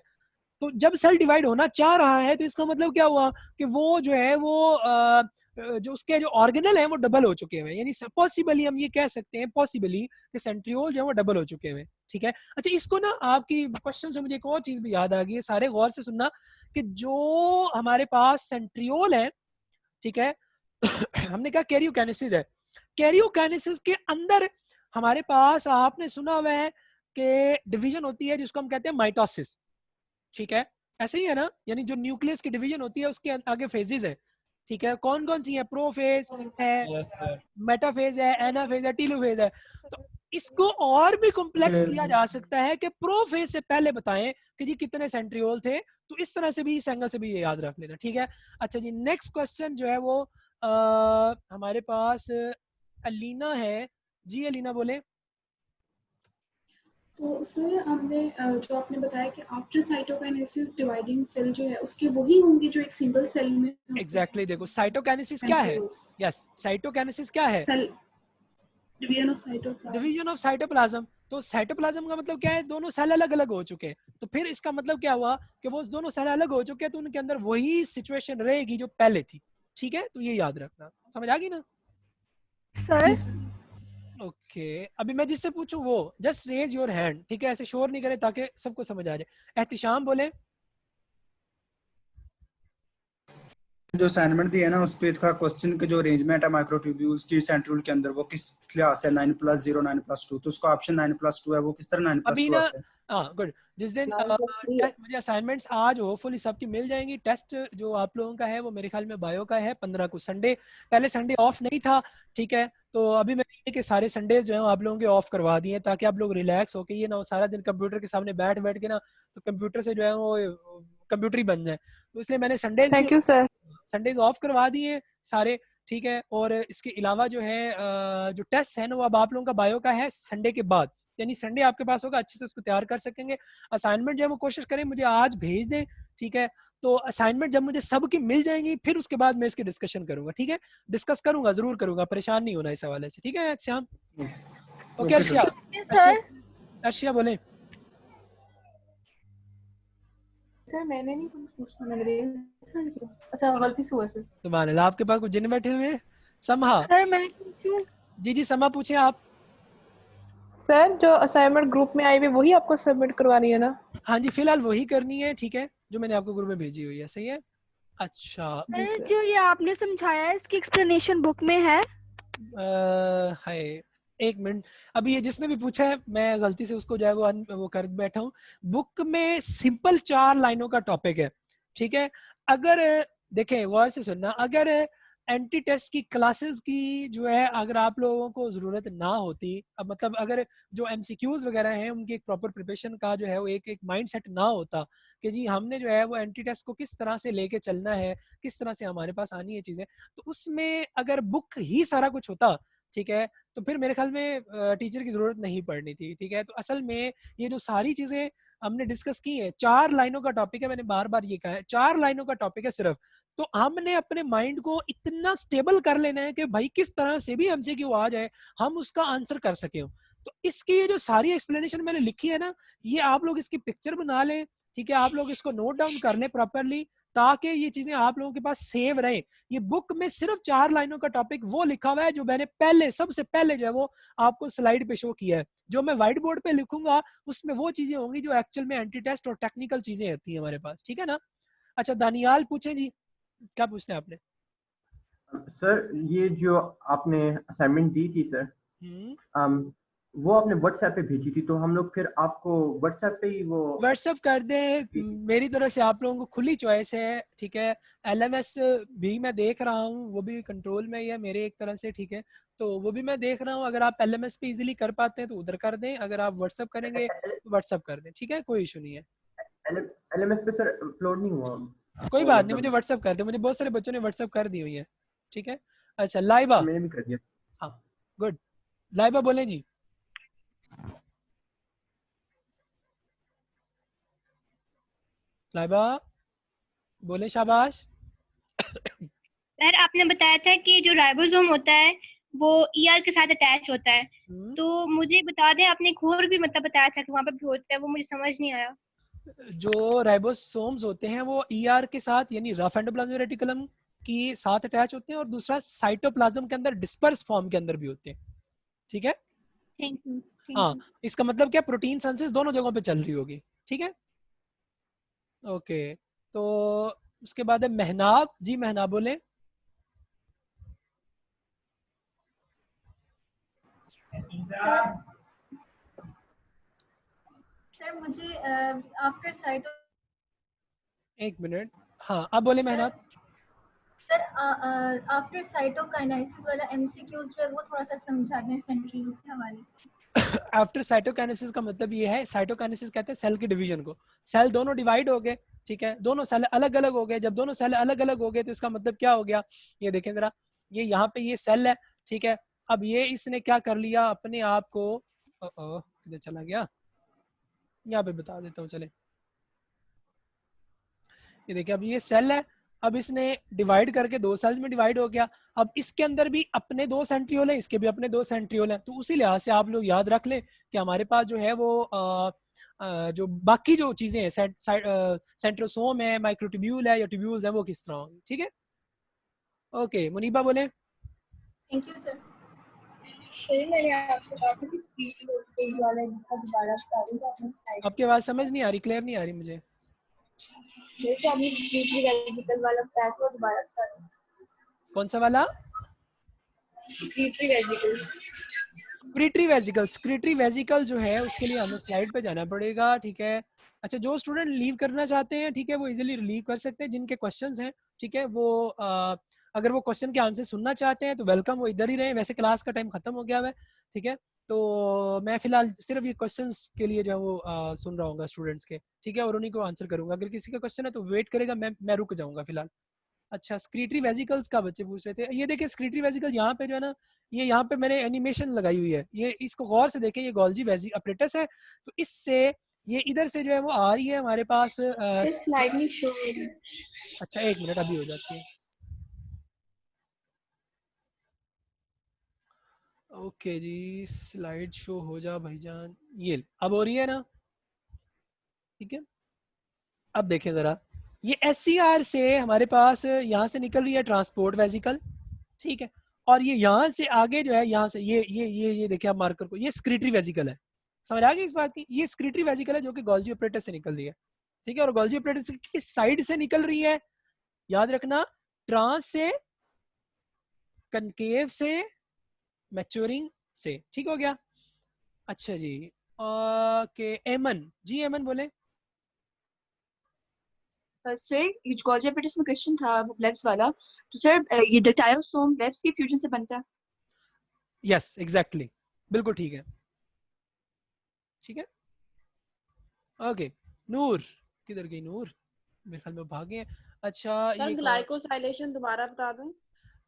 तो जब सेल डिवाइड होना चाह रहा है तो इसका मतलब क्या हुआ कि वो जो है वो जो उसके जो ऑर्गेनल है वो डबल हो चुके हैं, यानी पॉसिबली हम ये कह सकते हैं पॉसिबली कि सेंट्रियोल जो है वो डबल हो चुके हैं, ठीक है। अच्छा, इसको ना आपकी क्वेश्चन से मुझे एक और चीज भी याद आ गई है, सारे गौर से सुनना कि जो हमारे पास सेंट्रियोल है, ठीक है, हमने कहा कैरियोकाइनेसिस है, कैरियोकाइनेसिस के अंदर हमारे पास आपने सुना हुआ है कि डिवीजन होती है जिसको हम कहते हैं माइटोसिस, ठीक है, ऐसे ही है ना, यानी जो न्यूक्लियस की डिवीजन होती है उसके आगे फेजेस है, ठीक है, कौन कौन सी है, प्रोफेज है, मेटाफेज है, एनाफेज है, टीलोफेज है। तो इसको और भी कॉम्प्लेक्स किया जा सकता है कि प्रोफेज से पहले बताएं कि जी कितने सेंट्रियोल थे, तो इस तरह से भी, इस एंगल से भी ये याद रख लेना, ठीक है। अच्छा जी, नेक्स्ट क्वेश्चन जो है वो हमारे पास अलीना है जी, अलीना बोले। तो सर हमने जो आपने बताया कि आफ्टर साइटोकाइनेसिस डिवाइडिंग सेल जो है उसके वही होंगे जो एक सिंगल सेल में। एग्जैक्टली, देखो साइटोकाइनेसिस क्या है, यस, साइटोकाइनेसिस क्या है, cell division of cytoplasm, division of cytoplasm. तो साइटोप्लाज्म का मतलब क्या है, दोनों सेल अलग अलग हो चुके हैं, तो फिर इसका मतलब क्या हुआ कि वो दोनों सेल अलग हो चुके हैं, तो उनके अंदर वही सिचुएशन रहेगी जो पहले थी, ठीक है, तो ये याद रखना, समझ आ गई ना सर? ओके, अभी मैं जिससे पूछूं वो जस्ट रेज योर हैंड, ठीक है, ऐसे शोर नहीं करे ताकि सबको समझ आ जाए। एहतिशाम बोले। जो असाइनमेंट दी है ना उस पे का क्वेश्चन के जो अरेंजमेंट है माइक्रोट्यूब्यूल्स की सेंट्रियोल के अंदर, वो किस क्लास है, 9+0 9+2, तो उसका ऑप्शन 9+2 है, वो किस तरह 9+2 आता है? हाँ गुड, जिस दिन मुझे असाइनमेंट्स आज होपफुली सबकी मिल जाएंगी। टेस्ट जो आप लोगों का है वो मेरे ख्याल में बायो का है 15 को, संडे, पहले संडे ऑफ नहीं था, ठीक है, तो अभी मैंने कि सारे संडेज जो है आप लोगों के ऑफ करवा दिए ताकि आप लोग रिलैक्स होके ये ना सारा दिन कंप्यूटर के सामने बैठ बैठ के ना तो कंप्यूटर से जो है वो कंप्यूटर ही बन जाए, तो इसलिए मैंने संडेज ऑफ करवा दिए सारे, ठीक है। और इसके अलावा जो है जो टेस्ट है ना वो अब आप लोगों का बायो का है संडे के बाद, यानी संडे आपके पास होगा, अच्छे से उसको तैयार कर सकेंगे। असाइनमेंट जो है वो कोशिश करें मुझे आज भेज दें, ठीक है, तो असाइनमेंट जब मुझे सबकी मिल जाएंगी फिर उसके बाद मैं इसकी डिस्कशन करूंगा, ठीक है, डिस्कस करूंगा, जरूर करूंगा, परेशान नहीं होना इस हवाले से, ठीक है श्याम। ओके अर्शिया, अर्शिया बोले। सर मैंने नहीं कुछ पूछना, मैंने अच्छा गलती से हुआ सर। सुभान अल्लाह, आपके पास कुछ जिन बैठे हुए हैं। समा सर मैं पूछूं? जी जी समा पूछे आप। सर जो असाइनमेंट ग्रुप में आई हुई वही आपको सबमिट करवानी है ना? हाँ जी, फिलहाल वही करनी है, ठीक है, जो मैंने आपको ग्रुप में भेजी हुई है, सही है। अच्छा सर जो ये आपने समझाया है इसकी एक्सप्लेनेशन बुक में है? हाय एक मिनट, अभी ये जिसने भी पूछा है मैं गलती से उसको जो है वो कर बैठा हूँ। बुक में सिंपल 4 लाइनों का टॉपिक है, ठीक है। अगर देखें गौर से सुनना, अगर एंटी टेस्ट की क्लासेस की जो है अगर आप लोगों को जरूरत ना होती, अब मतलब अगर जो एमसीक्यूज वगैरह हैं उनकी एक प्रॉपर प्रिपरेशन का जो है वो एक माइंडसेट ना होता कि जी हमने जो है वो एंटी टेस्ट को किस तरह से लेके चलना है, किस तरह से हमारे पास आनी है चीजें, तो उसमें अगर बुक ही सारा कुछ होता, ठीक है, तो फिर मेरे ख्याल में टीचर की जरूरत नहीं पड़नी थी, ठीक है। तो असल में ये जो सारी चीजें हमने डिस्कस की है, 4 लाइनों का टॉपिक है, मैंने बार बार ये कहा है 4 लाइनों का टॉपिक है सिर्फ, तो हमने अपने माइंड को इतना स्टेबल कर लेना है कि भाई किस तरह से भी एमसीक्यू आ जाए हम उसका आंसर कर सके। तो इसकी ये जो सारी एक्सप्लेनेशन मैंने लिखी है ना, ये आप लोग इसकी पिक्चर बना लें, ठीक है, आप लोग इसको नोट डाउन कर लें प्रॉपरली, ताकि ये चीजें आप लोगों के पास सेव रहे। ये बुक में सिर्फ 4 लाइनों का टॉपिक वो लिखा हुआ है जो मैंने पहले सबसे पहले जो है वो आपको स्लाइड पे शो किया है। जो मैं व्हाइट बोर्ड पे लिखूंगा उसमें वो चीजें होंगी जो एक्चुअल में एंटी टेस्ट और टेक्निकल चीजें होती है हमारे पास, ठीक है ना। अच्छा दानियाल पूछे जी, क्या पूछना है आपने? सर ये जो आपने असाइनमेंट दी थी सर, वो आपने व्हाट्सएप पे भेजी थी, तो हम लोग फिर आपको व्हाट्सएप पे ही वो व्हाट्सएप कर दें। मेरी तरफ से आप लोगों को खुली चॉइस है, ठीक है। एलएमएस भी मैं देख रहा हूँ, वो भी कंट्रोल में ही है मेरे एक तरह से, ठीक है। तो वो भी मैं देख रहा हूँ, अगर आप एलएमएस पे इजीली कर पाते हैं तो उधर कर दें, अगर आप व्हाट्सएप करेंगे तो व्हाट्सएप कर दें, ठीक है, कोई इशू नहीं है। एलएमएस पे सर अपलोड नहीं हुआ। कोई बात नहीं, मुझे व्हाट्सएप कर दे, मुझे बहुत सारे बच्चों ने व्हाट्सएप कर दी हुई है, ठीक है। अच्छा लाइबा, मैंने भी कर दिया। हाँ गुड, लाइबा बोले जी। लाइबा बोले, शाबाश। सर आपने बताया था कि जो राइबोसोम होता है वो ईआर के साथ अटैच होता है, तो मुझे बता दें, आपने एक और भी मतलब बताया था कि वहाँ पे भी होता है, वो मुझे समझ नहीं आया। जो राइबोसोम्स होते हैं वो ईआर के साथ यानी रफ एंडोप्लाज्मिक रेटिकुलम के साथ अटैच होते हैं, और दूसरा साइटोप्लाज्म के अंदर डिस्पर्स फॉर्म के अंदर भी होते हैं, ठीक है। Thank you. हाँ, इसका मतलब क्या, प्रोटीन सिंथेसिस दोनों जगहों पे चल रही होगी, ठीक है। ओके, तो उसके बाद है महनाब जी, महनाब बोले। सर मुझे आफ्टर साइटो, एक मिनट, हाँ अब बोले महनाब। सर आफ्टर साइटोकाइनेसिस वाला एमसीक्यूज जो है वो थोड़ा सा समझा दें सेंट्रीज के हवाले से। आफ्टर साइटोकाइनेसिस का मतलब ये है, साइटोकाइनेसिस कहते हैं सेल के डिवीजन को। सेल दोनों डिवाइड हो गए, ठीक है, दोनों सेल अलग अलग हो गए। जब दोनों सेल अलग अलग हो गए तो इसका मतलब क्या हो गया, ये देखें जरा, ये यहाँ पे ये सेल है, ठीक है। अब ये इसने क्या कर लिया, अपने आप को, किधर चला गया, यहाँ पे बता देता हूँ, चले। ये देखिए, अब ये सेल है, अब इसने डिवाइड करके 2 सेल्स में डिवाइड हो गया। अब इसके अंदर भी अपने 2 सेंट्रियोल हैं, इसके भी अपने 2 सेंट्रियोल हैं। तो उसी लिहाज से आप लोग याद रख लें कि हमारे पास जो है वो जो बाकी जो चीजें हैं, सेंट्रोसोम है, माइक्रोट्यूब्यूल है या ट्यूब्यूल्स है, वो किस तरह होंगी, ठीक है। ओके, मुनीबा बोले। Thank you sir. सही, मैंने आपसे कहा था कि वाला दोबारा बता दें, आपने आपकी आवाज समझ नहीं आ रही, क्लियर नहीं आ रही मुझे। जैसे आपने स्क्रीटरी वेजिकल वाला बताया था, दोबारा बता दें। कौन सा वाला? Excretory vesicle. स्क्रीटरी वेजिकल जो है उसके लिए हमें स्लाइड पे जाना पड़ेगा, ठीक है। अच्छा, जो स्टूडेंट लीव करना चाहते हैं, ठीक है, वो इजीली लीव कर सकते हैं। जिनके क्वेश्चंस हैं, ठीक है, वो अगर वो क्वेश्चन के आंसर सुनना चाहते हैं तो वेलकम, वो इधर ही रहे। वैसे क्लास का टाइम खत्म हो गया है, ठीक है। तो मैं फिलहाल सिर्फ ये क्वेश्चंस के लिए जो है वो सुन रहा हूँ स्टूडेंट्स के, ठीक है, और उन्हीं को आंसर करूंगा। अगर किसी का क्वेश्चन है तो वेट करेगा, मैं रुक जाऊंगा फिलहाल। अच्छा, स्क्रीटरी वेजिकल्स का बच्चे पूछ रहे थे। ये देखिए स्क्रीटरी वेजिकल यहाँ पे जो है ना, ये यहाँ पे मैंने एनिमेशन लगाई हुई है, ये इसको गौर से देखें, ये गोल्जी वेजी अपरेटस है। तो इससे ये इधर से जो है वो आ रही है हमारे पास। स्लाइड नहीं शो हो रही। अच्छा, एक मिनट, अभी हो जाती है। ओके जी, स्लाइड शो हो जा भाईजान, ये अब हो रही है ना, ठीक है। अब देखें जरा, ये SCR से हमारे पास यहाँ से निकल रही है ट्रांसपोर्ट वेजिकल, ठीक है, और ये यहाँ से आगे जो है, यहाँ से ये देखिए आप मार्कर को, ये स्क्रीटरी वेजिकल है। समझ आ गई इस बात की? ये स्क्रीटरी वेजिकल है जो कि गोल्जी ऑपरेटर से निकल रही है, ठीक है, और गोल्जी ऑपरेटर की साइड से निकल रही है, याद रखना, ट्रांस से, कनकेव से, मैच्योरिंग से, ठीक हो गया। अच्छा जी, ओके, एमन जी, एमन बोले। सर ये गोल्जी ऑपरेटर्स में क्वेश्चन था वो ब्लेब्स वाला, तो सर ये द टायरोसोम ब्लेब्स के फ्यूजन से बनता है? यस एग्जैक्टली, बिल्कुल ठीक है, ठीक है। ओके, नूर किधर गई? नूर मेरे ख्याल में भागे हैं। अच्छा, ये ग्लाइकोसाइलेशन दोबारा बता दें।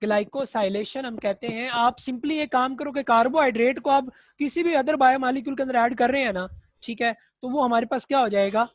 ग्लाइकोसाइलेशन हम कहते हैं, आप सिंपली ये काम करो कि कार्बोहाइड्रेट को आप किसी भी अदर बायोमॉलिक्यूल के अंदर ऐड कर रहे हैं ना, ठीक है, तो वो हमारे पास क्या हो जाएगा,